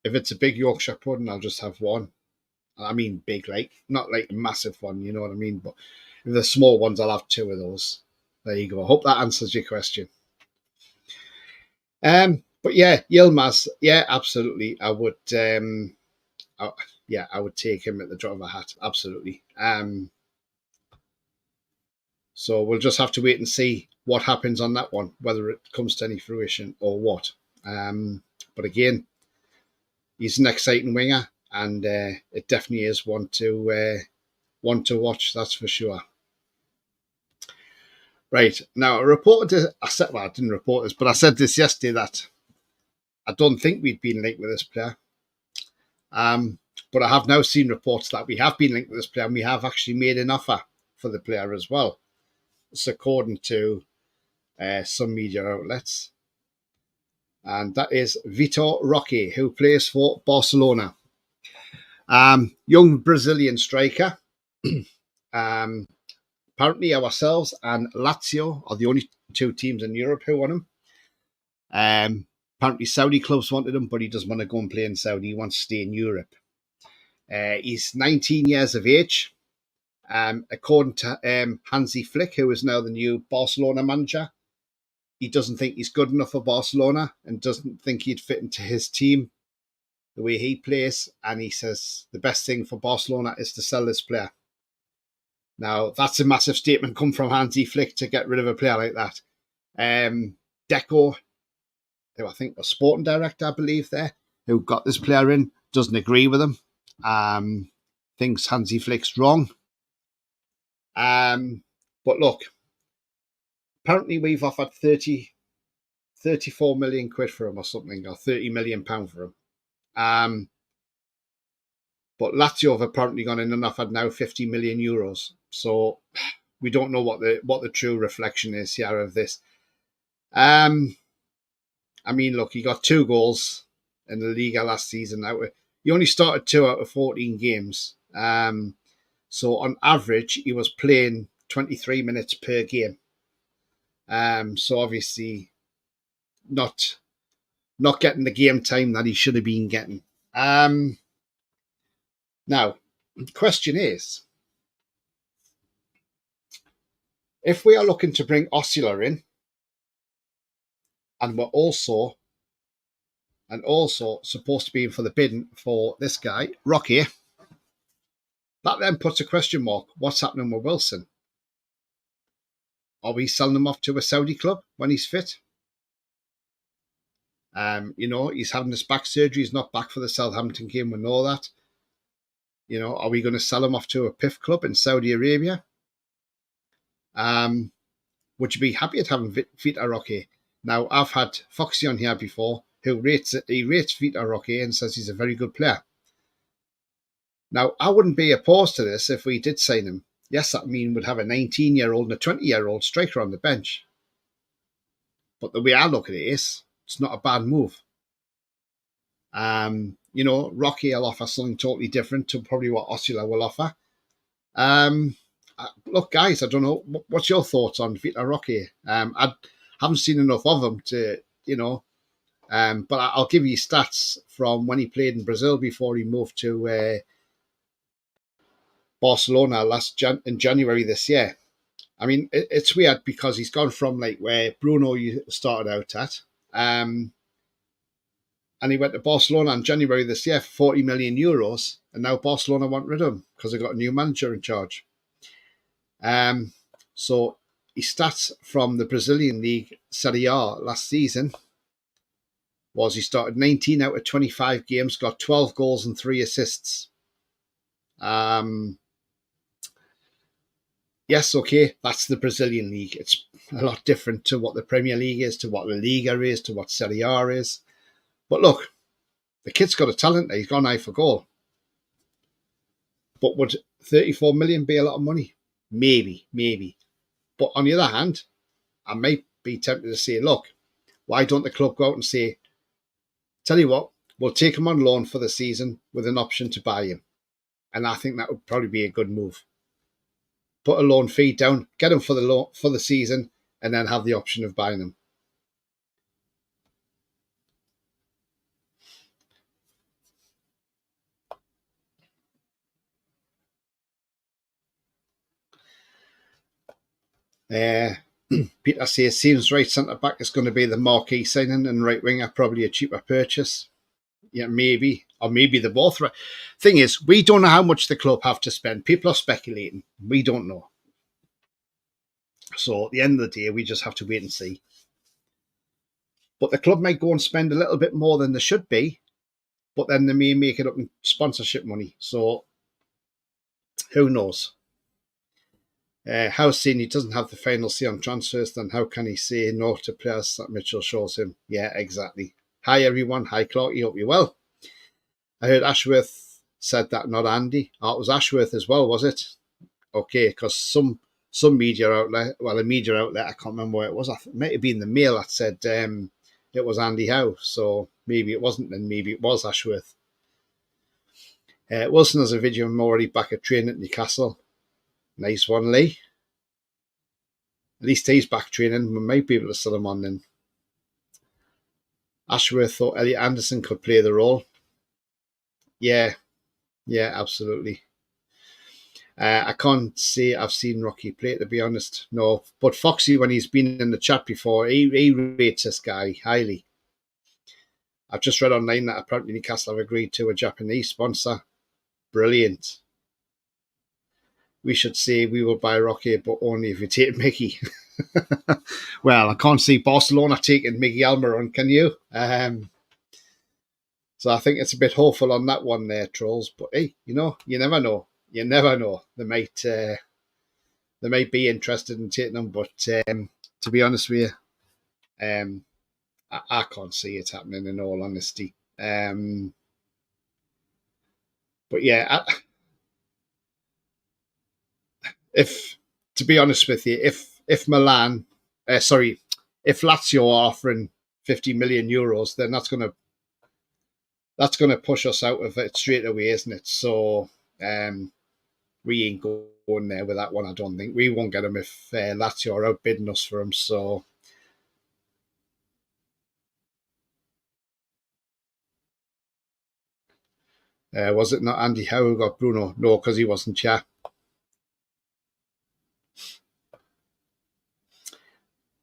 If it's a big Yorkshire pudding, I'll just have one. I mean, big, like not like a massive one, you know what I mean? But if they're small ones, I'll have two of those. There you go. I hope that answers your question. But yeah, Yilmaz, yeah, absolutely. I would, I would take him at the drop of a hat, absolutely. So we'll just have to wait and see what happens on that one, whether it comes to any fruition or what. But again, he's an exciting winger, and it definitely is one to watch. That's for sure. Right now, I didn't report this, but I said this yesterday that I don't think we'd been linked with this player. But I have now seen reports that we have been linked with this player, and we have actually made an offer for the player as well. It's according to some media outlets. And that is Vitor Roque, who plays for Barcelona. Young Brazilian striker. Apparently ourselves and Lazio are the only two teams in Europe who want him. Apparently Saudi clubs wanted him, but he doesn't want to go and play in Saudi. He wants to stay in Europe. He's 19 years of age. According to Hansi Flick, who is now the new Barcelona manager, he doesn't think he's good enough for Barcelona and doesn't think he'd fit into his team the way he plays. And he says the best thing for Barcelona is to sell this player. Now, that's a massive statement come from Hansi Flick to get rid of a player like that. Deco, who I think was sporting director, I believe, there, who got this player in, doesn't agree with him. Thinks Hansi Flick's wrong. But look, apparently we've offered 34 million quid for him or something, or 30 million pound for him. But Lazio have apparently gone in and offered now 50 million euros. So we don't know what the true reflection is here of this. I mean, look, he got 2 goals in the Liga last season. He only started 2 out of 14 games. So on average, he was playing 23 minutes per game. So obviously not getting the game time that he should have been getting. Now, the question is, if we are looking to bring Osula in, and we're also supposed to be in for the bidding for this guy, Rocky, that then puts a question mark. What's happening with Wilson? Are we selling him off to a Saudi club when he's fit? He's having his back surgery. He's not back for the Southampton game. We know that. Are we going to sell him off to a PIF club in Saudi Arabia? Would you be happy at having Vitor Roque? Now, I've had Foxy on here before who rates Vitor Roque and says he's a very good player. Now, I wouldn't be opposed to this if we did sign him. Yes, that means we'd have a 19-year-old and a 20-year-old striker on the bench. But the way I look at it is, it's not a bad move. Rocky will offer something totally different to probably what Osula will offer. Look, guys, I don't know. What's your thoughts on Vitor Roque? I haven't seen enough of him to, but I'll give you stats from when he played in Brazil before he moved to Barcelona in January this year. I mean, it's weird because he's gone from like where Bruno started out at, and he went to Barcelona in January this year for 40 million euros, and now Barcelona want rid of him because they got a new manager in charge. So his stats from the Brazilian League Serie A last season was he started 19 out of 25 games, got 12 goals and 3 assists. yes, okay, that's the Brazilian league. It's a lot different to what the Premier League is, to what La Liga is, to what Serie A is. But look, the kid's got a talent. He's got an eye for goal. But would 34 million be a lot of money? Maybe, maybe. But on the other hand, I might be tempted to say, look, why don't the club go out and say, tell you what, we'll take him on loan for the season with an option to buy him. And I think that would probably be a good move. Put a loan fee down, get him for the season, and then have the option of buying him. Peter says, seems right centre back is going to be the Marc Guehi signing, and right winger probably a cheaper purchase. Yeah, maybe. Or maybe they're both right. Thing is, we don't know how much the club have to spend. People are speculating. We don't know. So at the end of the day, we just have to wait and see. But the club might go and spend a little bit more than they should be, but then they may make it up in sponsorship money. So who knows? House saying he doesn't have the final say on transfers, then how can he say no to players that Mitchell shows him? Yeah, exactly. Hi everyone. Hi Clarky. Hope you're well. I heard Ashworth said that, not Andy. Oh, it was Ashworth as well, was it? Okay, because some media outlet, well, a media outlet, I can't remember where it was. It might have been the Mail that said it was Andy Howe. So maybe it wasn't, and maybe it was Ashworth. Wilson has a video of him already back at training at Newcastle. Nice one, Lee. At least he's back training. We might be able to sell him on then. Ashworth thought Elliot Anderson could play the role. Yeah, absolutely. I can't say I've seen Rocky play, to be honest. No, but Foxy, when he's been in the chat before, he rates this guy highly. I've just read online that apparently Newcastle have agreed to a Japanese sponsor. Brilliant. We should say we will buy Rocky, but only if you take Mickey. Well, I can't see Barcelona taking Miggy Almiron, can you? So I think it's a bit hopeful on that one there, trolls. But hey, you never know. You never know. They might be interested in taking them, but to be honest with you, I can't see it happening in all honesty. But yeah, to be honest with you, if Milan, if Lazio are offering 50 million euros, then that's gonna push us out of it straight away, isn't it? So we ain't going there with that one. I don't think we won't get him if Lazio are outbidding us for him. So. Was it not Andy Howe who got Bruno? No, because he wasn't chair.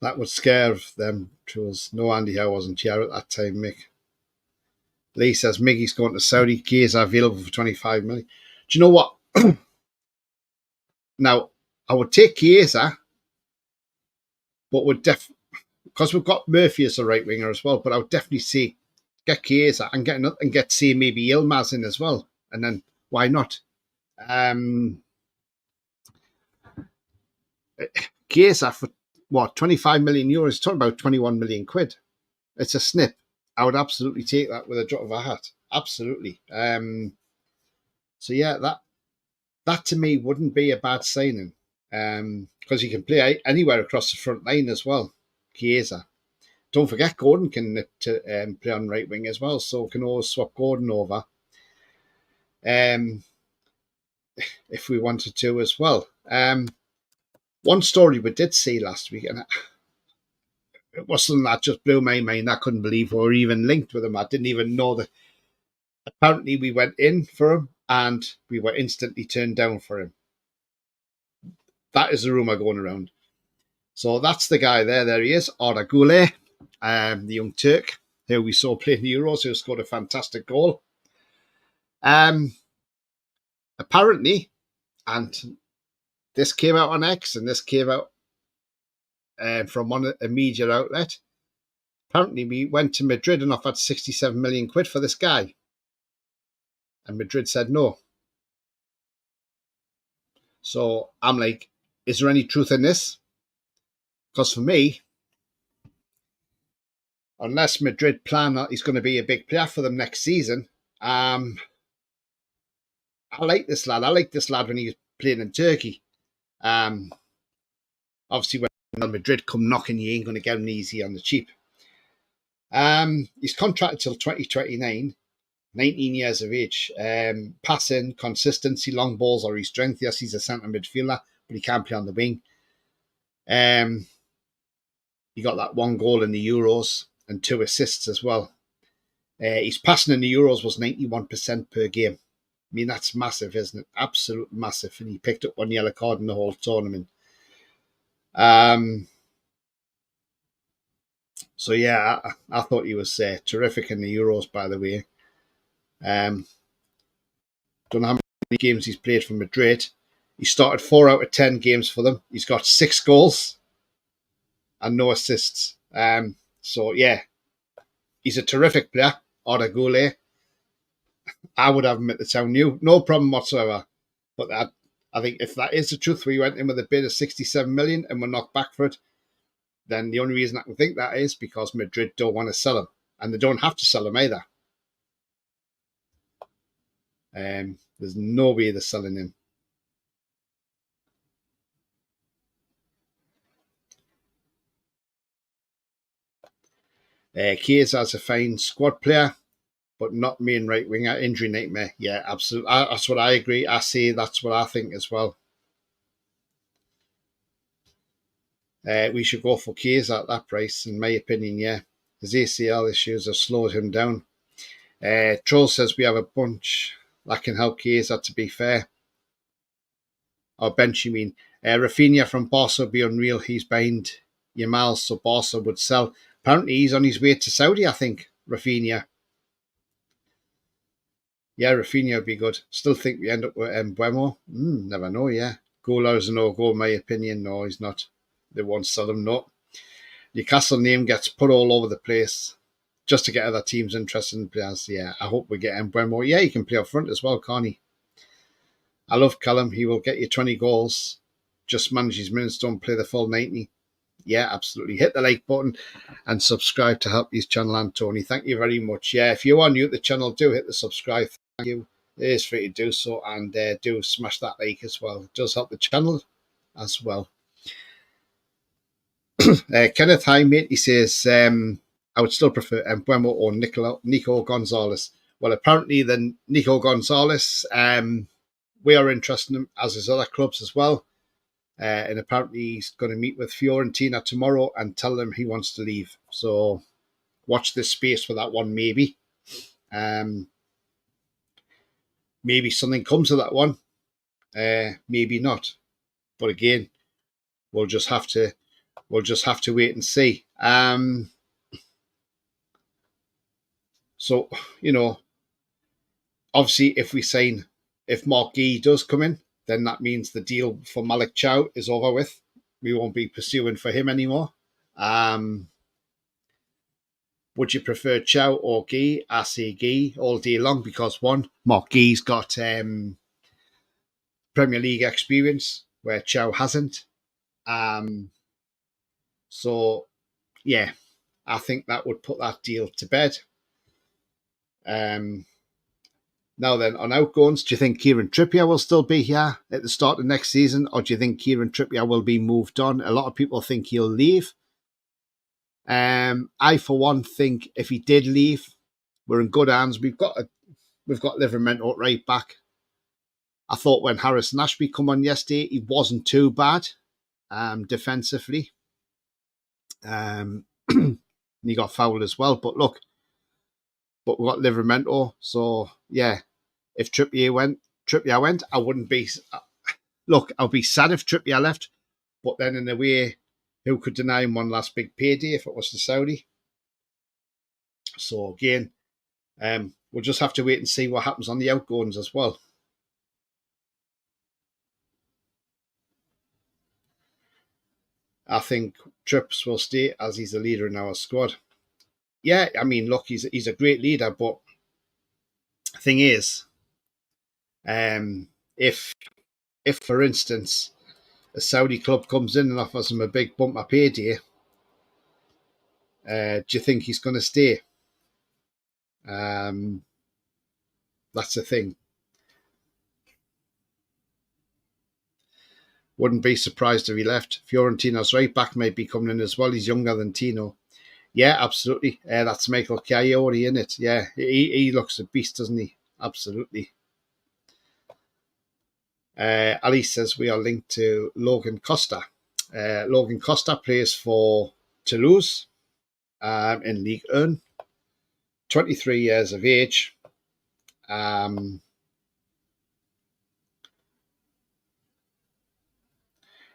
That would scare them trolls. No, Andy Howe wasn't chair at that time, Mick. Lee says Miggy's going to Saudi. Keys are available for 25 million. Do you know what? Now, I would take Chiesa, but because we've got Murphy as a right winger as well, but I would definitely say get Chiesa and get say maybe Yilmaz in as well. And then why not? Chiesa for what, 25 million euros? Talking about 21 million quid. It's a snip. I would absolutely take that with a drop of a hat. Absolutely. So yeah, that to me wouldn't be a bad signing, because he can play anywhere across the front line as well. Chiesa. Don't forget Gordon can play on right wing as well, so we can always swap Gordon over if we wanted to as well. One story we did see last week, and it was something that just blew my mind. I couldn't believe we were even linked with him. I didn't even know that. Apparently, we went in for him and we were instantly turned down for him. That is the rumour going around. So that's the guy there. There he is, Arda Güler, the young Turk who we saw play in the Euros, who scored a fantastic goal. Apparently, and this came out on X, and this came out from a media outlet. Apparently, we went to Madrid and offered 67 million quid for this guy. And Madrid said no. So I'm like, is there any truth in this? Because for me, unless Madrid plan that he's going to be a big player for them next season, I like this lad. I like this lad when he was playing in Turkey. Obviously, when Madrid come knocking, you ain't going to get him easy on the cheap. He's contracted till 2029, 19 years of age. Passing, consistency, long balls are his strength. Yes, he's a centre midfielder, but he can't play on the wing. He got that one goal in the Euros and 2 assists as well. His passing in the Euros was 91% per game. I mean, that's massive, isn't it? Absolute massive. And he picked up 1 yellow card in the whole tournament. So, yeah, I thought he was terrific in the Euros, by the way. Don't know how many games he's played for Madrid. He started 4 out of 10 games for them. He's got 6 goals and no assists. So, yeah, he's a terrific player. Arda Güler. I would have him at the town new. No problem whatsoever. But I think if that is the truth, we went in with a bid of 67 million and we're knocked back for it, then the only reason I can think that is because Madrid don't want to sell him. And they don't have to sell him either. There's no way they're selling him. Chiesa's a fine squad player, but not main right winger. Injury nightmare. Yeah, absolutely. That's what I agree. I say that's what I think as well. We should go for Chiesa at that price, in my opinion, yeah. His ACL issues have slowed him down. Troll says we have a bunch that can help Chiesa, to be fair. Or bench, you mean. Rafinha from Barca would be unreal. He's behind Yamal, so Barca would sell. Apparently, he's on his way to Saudi, I think, Rafinha. Yeah, Rafinha would be good. Still think we end up with Mbuemo. Never know, yeah. Golar's a no-go, in my opinion. No, he's not. They won't sell him, no. Newcastle name gets put all over the place just to get other teams interested in players. Yeah, I hope we get Mbuemo. Yeah, he can play up front as well, can't he? I love Callum. He will get you 20 goals. Just manage his minutes, don't play the full 90. Yeah, absolutely. Hit the like button and subscribe to help his channel, and Tony. Thank you very much. Yeah, if you are new to the channel, do hit the subscribe. Thank you. It is free to do so, and do smash that like as well. It does help the channel as well. Kenneth, hi mate. He says, I would still prefer Mbuemo or Nico Gonzalez. Well, apparently then Nico Gonzalez, we are interested in him, as his other clubs as well. And apparently he's going to meet with Fiorentina tomorrow and tell them he wants to leave. So watch this space for that one, maybe. Maybe something comes of that one. Maybe not. But again, we'll just have to wait and see. So, obviously if Marc Guehi does come in, then that means the deal for Malik Chow is over with. We won't be pursuing for him anymore. Would you prefer Chow or Guehi? I say Guehi all day long because one, Marc Guehi's got Premier League experience where Chow hasn't. So, yeah, I think that would put that deal to bed. Now then, on outgoings, do you think Kieran Trippier will still be here at the start of next season, or do you think Kieran Trippier will be moved on? A lot of people think he'll leave. I, for one, think if he did leave, we're in good hands. We've got Livramento at right back. I thought when Harrison Ashby come on yesterday, he wasn't too bad defensively. He got fouled as well. But look, we've got Livramento. So, yeah, if Trippier went, I wouldn't be... Look, I'll be sad if Trippier left. But then in a way, who could deny him one last big payday if it was to Saudi? So, again, we'll just have to wait and see what happens on the outgoings as well. I think Trips will stay as he's the leader in our squad. Yeah, I mean, look, he's a great leader, but the thing is, if for instance, a Saudi club comes in and offers him a big bump of payday, do you think he's going to stay? That's the thing. Wouldn't be surprised if he left. Fiorentina's right back might be coming in as well. He's younger than Tino. Yeah, absolutely. That's Michael Coyote in it. Yeah, he looks a beast, doesn't he? Absolutely. Ali says we are linked to Logan Costa. Logan Costa plays for Toulouse in Ligue 1. 23 years of age.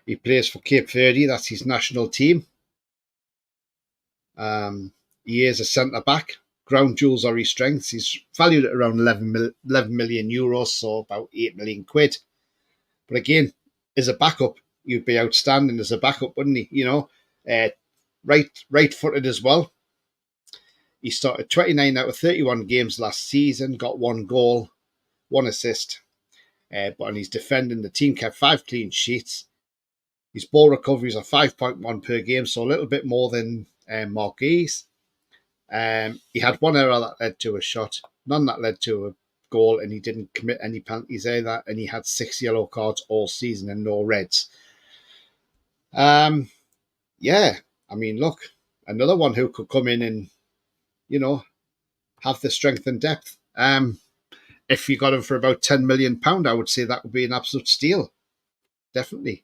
He plays for Cape Verde. That's his national team. He is a centre-back. Ground jewels are his strengths. He's valued at around 11 million euros, so about 8 million quid. But again, as a backup, you'd be outstanding as a backup, wouldn't he? You know, right-footed as well. He started 29 out of 31 games last season, got 1 goal, 1 assist. But on his defending, the team kept 5 clean sheets. His ball recoveries are 5.1 per game, so a little bit more than Marc Guehi's. He had 1 error that led to a shot, none that led to a goal, and he didn't commit any penalties either, and he had 6 yellow cards all season and no reds. Yeah, I mean, look, another one who could come in and, you know, have the strength and depth. If you got him for about £10 million, I would say that would be an absolute steal. Definitely.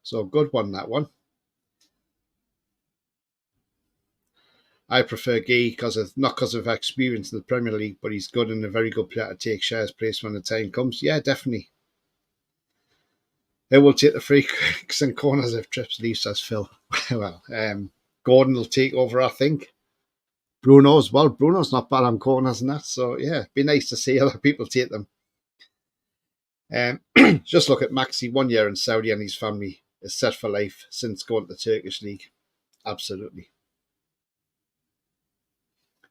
So good one, that one. I prefer Guehi not because of experience in the Premier League, but he's good and a very good player to take Share's place when the time comes. Yeah, definitely. They will take the free kicks and corners if Trips leaves, says Phil. Well, Gordon will take over, I think. Bruno as well. Bruno's not bad on corners and that. So, yeah, it'd be nice to see other people take them. Just look at Maxi, 1 year in Saudi, and his family is set for life since going to the Turkish League. Absolutely.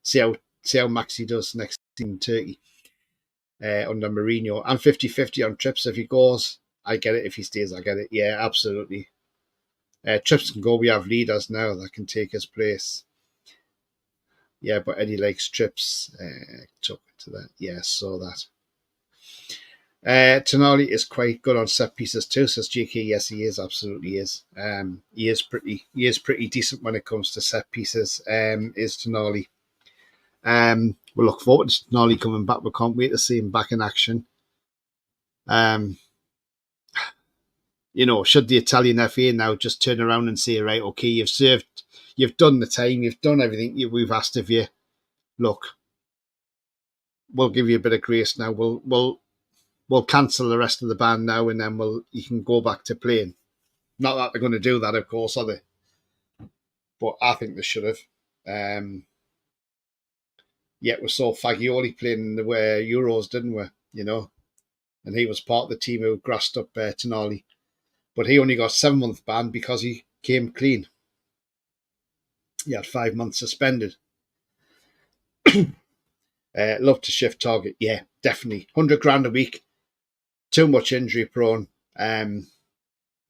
See how Maxi does next season in Turkey under Mourinho. I'm 50-50 on Trips. If he goes, I get it. If he stays, I get it. Yeah, absolutely. Trips can go. We have leaders now that can take his place. Yeah, but Eddie likes Trips. Took to that. Yeah, saw that. Tonali is quite good on set pieces too, says GK. Yes, he is. Absolutely is. He is pretty decent when it comes to set pieces. Is Tonali. We'll look forward to Tonali coming back. We can't wait to see him back in action. You know, should the Italian FA now just turn around and say, right, okay, you've done the time, you've done everything we've asked of you. Look, we'll give you a bit of grace now. We'll cancel the rest of the ban now, and then you can go back to playing. Not that they're going to do that, of course, are they? But I think they should have. Yet we saw Fagioli playing in the Euros, didn't we? You know, and he was part of the team who grassed up Tonali. But he only got 7-month ban because he came clean. He had 5 months suspended. Love to shift target. Yeah, definitely. 100 grand a week. Too much injury prone.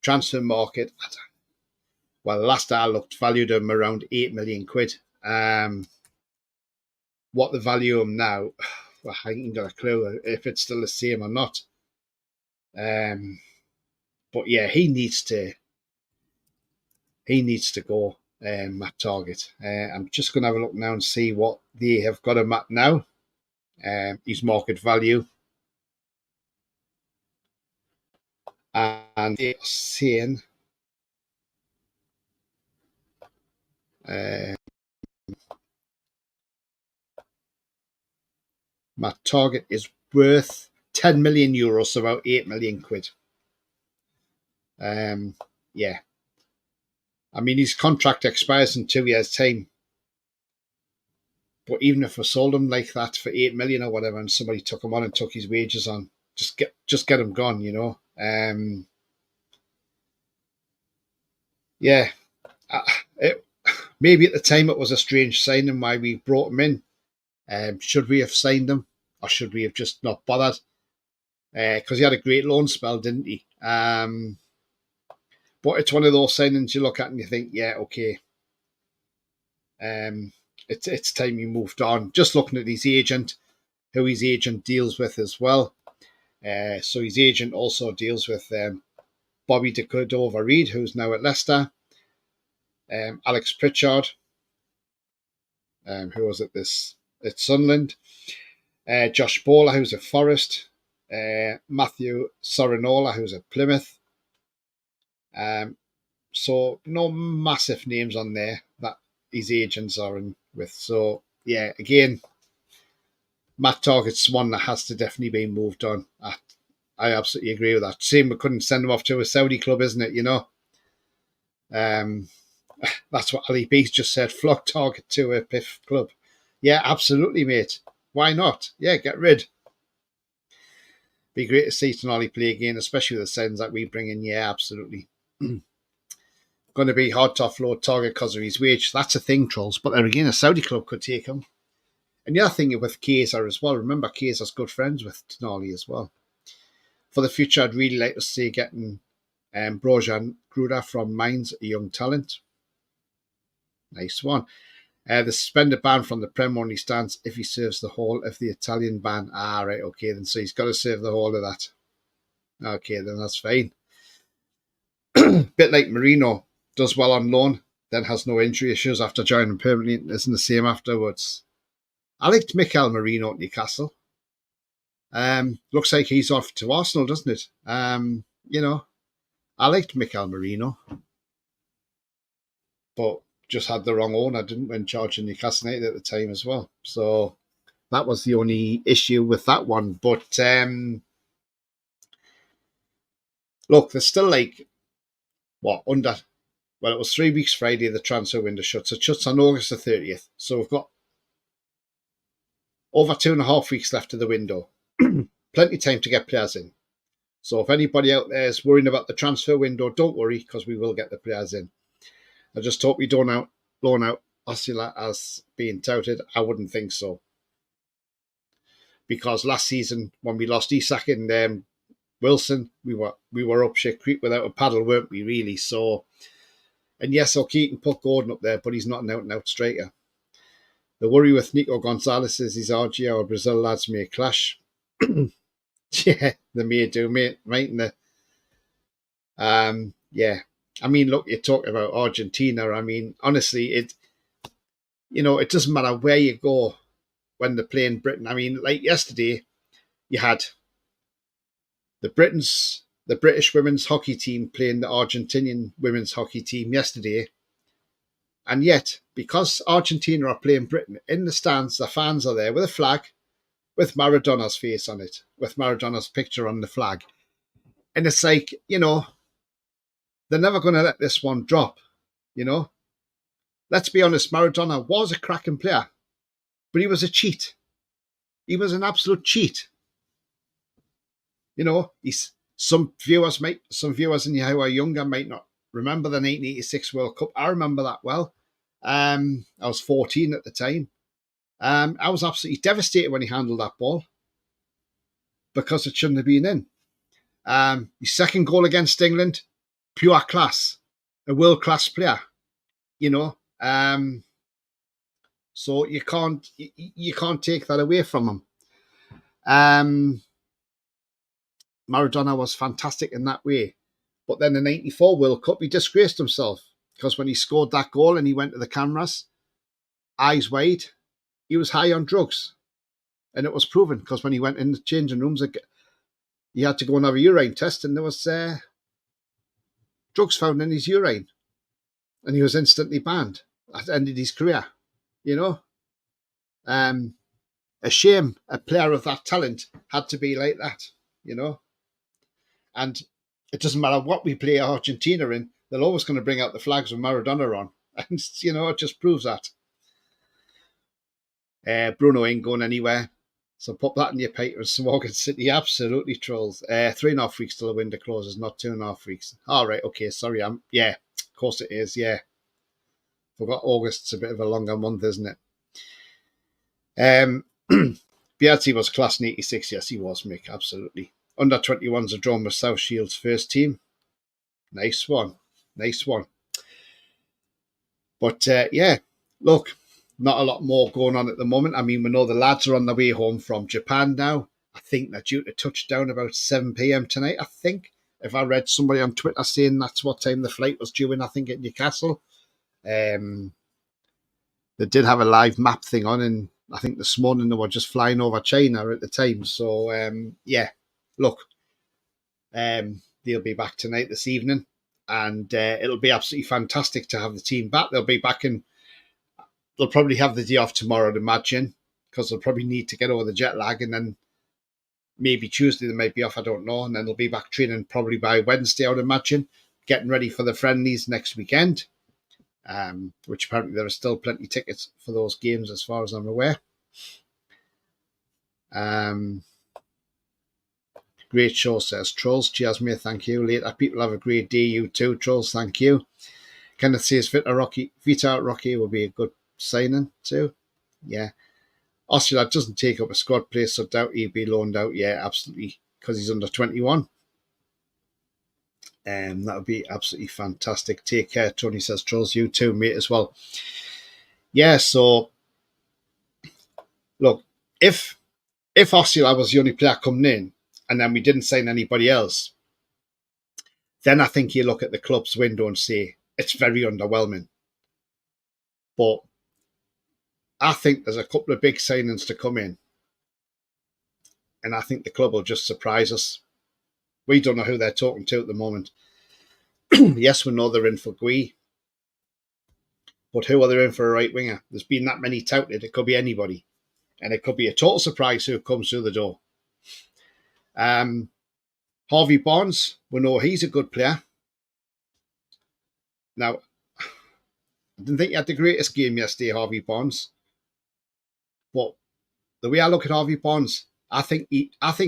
Transfer market. Well, last I looked, valued him around 8 million quid. What the value of him now, well, I ain't got a clue if it's still the same or not. But yeah, he needs to go at target. I'm just going to have a look now and see what they have got him at now. His market value. And they're saying my target is worth 10 million euros, so about 8 million quid. Yeah. I mean, his contract expires in 2 years' time. But even if we sold him like that for 8 million or whatever, and somebody took him on and took his wages on, just get him gone, you know. Yeah. Maybe at the time it was a strange signing why we brought him in. Should we have signed him, or should we have just not bothered? because he had a great loan spell, didn't he? But it's one of those signings you look at and you think, yeah, okay, it's time you moved on. Just looking at his agent, who his agent deals with as well. So his agent also deals with Bobby de Cordova-Reid, who's now at Leicester, Alex Pritchard, who was at Sunderland, Josh Bowler, who's at Forest, Matthew Sorinola, who's at Plymouth. So no massive names on there that his agents are in with. So yeah, again, Matt Targett's one that has to definitely be moved on. I absolutely agree with that. Same, we couldn't send him off to a Saudi club, isn't it? You know, that's what Ali B's just said. Flock Target to a PIF club. Yeah, absolutely, mate. Why not? Yeah, get rid. Be great to see Tonali play again, especially with the signs that we bring in. Yeah, absolutely. Going to be hard to offload Target because of his wage. That's a thing, trolls. But then again, a Saudi club could take him. And the other thing with Kaiser as well, remember Kaiser's good friends with Tonali as well. For the future, I'd really like to see getting Brojan Gruda from Mainz, a young talent. Nice one. The suspended ban from the Prem only stands if he serves the whole of the Italian ban. Ah, right, okay, then so he's got to serve the whole of that. Okay, then that's fine. Bit like Marino, does well on loan, then has no injury issues after joining permanently and isn't the same afterwards. I liked Mikel Marino at Newcastle. Looks like he's off to Arsenal, doesn't it? You know, I liked Mikel Marino, but just had the wrong owner, didn't when charging Newcastle United at the time as well. So that was the only issue with that one. But look, there's still like it was 3 weeks Friday the transfer window shuts. It shuts on August the 30th. So we've got over 2.5 weeks left of the window. Plenty of time to get players in. So if anybody out there is worrying about the transfer window, don't worry, because we will get the players in. I just hope we don't loan out Osula as being touted. I wouldn't think so. Because last season, when we lost Isak and Wilson, we were up shit creek without a paddle, weren't we, really? So, and yes, okay, you can put Gordon up there, but he's not an out-and-out striker. The worry with Nico Gonzalez is his RG or Brazil lads may clash. Yeah, they may do, mightn't they? Yeah. I mean, look, you're talking about Argentina. I mean, honestly, it doesn't matter where you go when they're playing Britain. I mean, like yesterday, you had the British women's hockey team playing the Argentinian women's hockey team yesterday. And yet, because Argentina are playing Britain, in the stands, the fans are there with a flag with Maradona's face on it, with Maradona's picture on the flag. And it's like, they're never going to let this one drop, Let's be honest, Maradona was a cracking player, but he was a cheat. He was an absolute cheat. Some viewers in here who are younger might not remember the 1986 World Cup. I remember that well. I was 14 at the time. I was absolutely devastated when he handled that ball because it shouldn't have been in. His second goal against England, pure class, a world-class player, So you can't take that away from him. Maradona was fantastic in that way. But then the 94 World Cup, he disgraced himself because when he scored that goal and he went to the cameras, eyes wide, he was high on drugs. And it was proven because when he went in the changing rooms, he had to go and have a urine test and there was drugs found in his urine. And he was instantly banned. That ended his career, A shame a player of that talent had to be like that, And it doesn't matter what we play Argentina in, they're always going to bring out the flags with Maradona on. And, it just proves that. Bruno ain't going anywhere. So put that in your papers. Morgan City absolutely trolls. 3.5 weeks till the window closes, not 2.5 weeks. All right, okay, sorry. Of course it is, yeah. Forgot August's a bit of a longer month, isn't it? Biazzi was class in 86. Yes, he was, Mick, absolutely. Under 21s are drawn with South Shields first team. Nice one. Nice one. But yeah, look, not a lot more going on at the moment. I mean, we know the lads are on their way home from Japan now. I think they're due to touch down about 7 p.m. tonight, I think. If I read somebody on Twitter saying that's what time the flight was due in, I think, at Newcastle. They did have a live map thing on, and I think this morning they were just flying over China at the time. So, yeah, look, they'll be back tonight, this evening, and it'll be absolutely fantastic to have the team back. They'll be back in. They'll probably have the day off tomorrow, I'd imagine, because they'll probably need to get over the jet lag, and then maybe Tuesday they might be off, I don't know, and then they'll be back training probably by Wednesday, I would imagine, getting ready for the friendlies next weekend, which apparently there are still plenty of tickets for those games as far as I'm aware. Great show, says Trolls. Cheers, mate. Thank you. Later, people have a great day. You too, Trolls. Thank you. Kenneth says Vitor Roque will be a good signing too. Yeah. Osula doesn't take up a squad place, so doubt he'll be loaned out. Yeah, absolutely, because he's under 21. That would be absolutely fantastic. Take care, Tony says Trolls. You too, mate, as well. Yeah, so look, if Osula was the only player coming in, and then we didn't sign anybody else, then I think you look at the club's window and say it's very underwhelming. But I think there's a couple of big signings to come in, and I think the club will just surprise us. We don't know who they're talking to at the moment. Yes, we know they're in for Guehi, but who are they in for a right winger? There's been that many touted. It could be anybody, and it could be a total surprise who comes through the door. Harvey Barnes, we know he's a good player. Now, I didn't think he had the greatest game yesterday, Harvey Barnes. But the way I look at Harvey Barnes, I think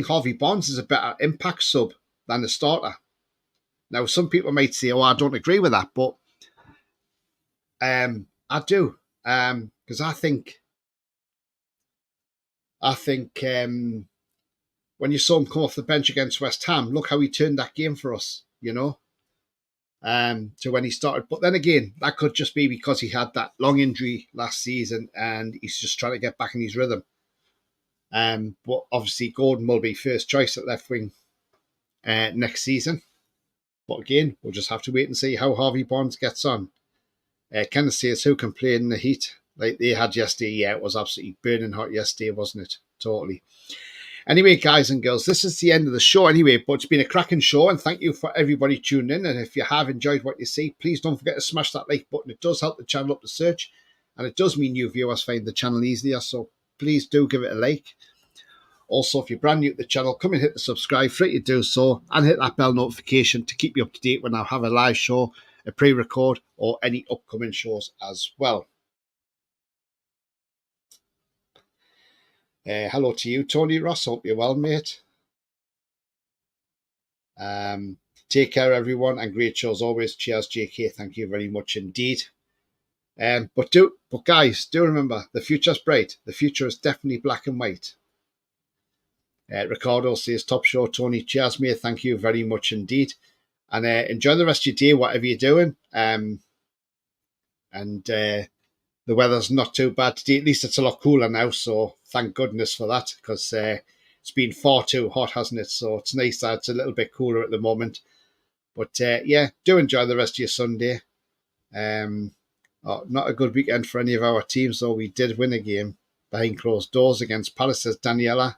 Harvey Barnes is a better impact sub than the starter. Now, some people might say, "Oh, I don't agree with that," but I do, because I think when you saw him come off the bench against West Ham, look how he turned that game for us, to when he started. But then again, that could just be because he had that long injury last season and he's just trying to get back in his rhythm. But obviously Gordon will be first choice at left wing next season. But again, we'll just have to wait and see how Harvey Barnes gets on. Kenneth says, who can play in the heat like they had yesterday? Yeah, it was absolutely burning hot yesterday, wasn't it? Totally. Anyway, guys and girls, this is the end of the show anyway, but it's been a cracking show, and thank you for everybody tuning in. And if you have enjoyed what you see, please don't forget to smash that like button. It does help the channel up the search, and it does mean new viewers find the channel easier, so please do give it a like. Also, if you're brand new to the channel, come and hit the subscribe, free to do so, and hit that bell notification to keep you up to date when I have a live show, a pre-record, or any upcoming shows as well. Hello to you, Tony Ross. Hope you're well, mate. Take care, everyone, and great show as always. Cheers, JK. Thank you very much indeed. But guys, do remember, the future's bright. The future is definitely black and white. Ricardo says, top show, Tony. Cheers, mate. Thank you very much indeed. And enjoy the rest of your day, whatever you're doing. The weather's not too bad today. At least it's a lot cooler now, so thank goodness for that, because it's been far too hot, hasn't it? So it's nice that it's a little bit cooler at the moment. But yeah, do enjoy the rest of your Sunday. Not a good weekend for any of our teams, though. We did win a game behind closed doors against Palace, says Daniela.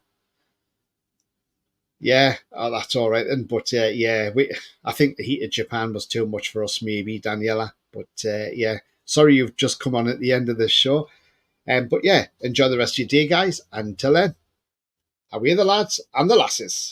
Yeah, that's all right then. But yeah, I think the heat of Japan was too much for us, maybe, Daniela. But yeah, sorry you've just come on at the end of this show. But yeah, enjoy the rest of your day, guys. Until then, away the lads and the lasses.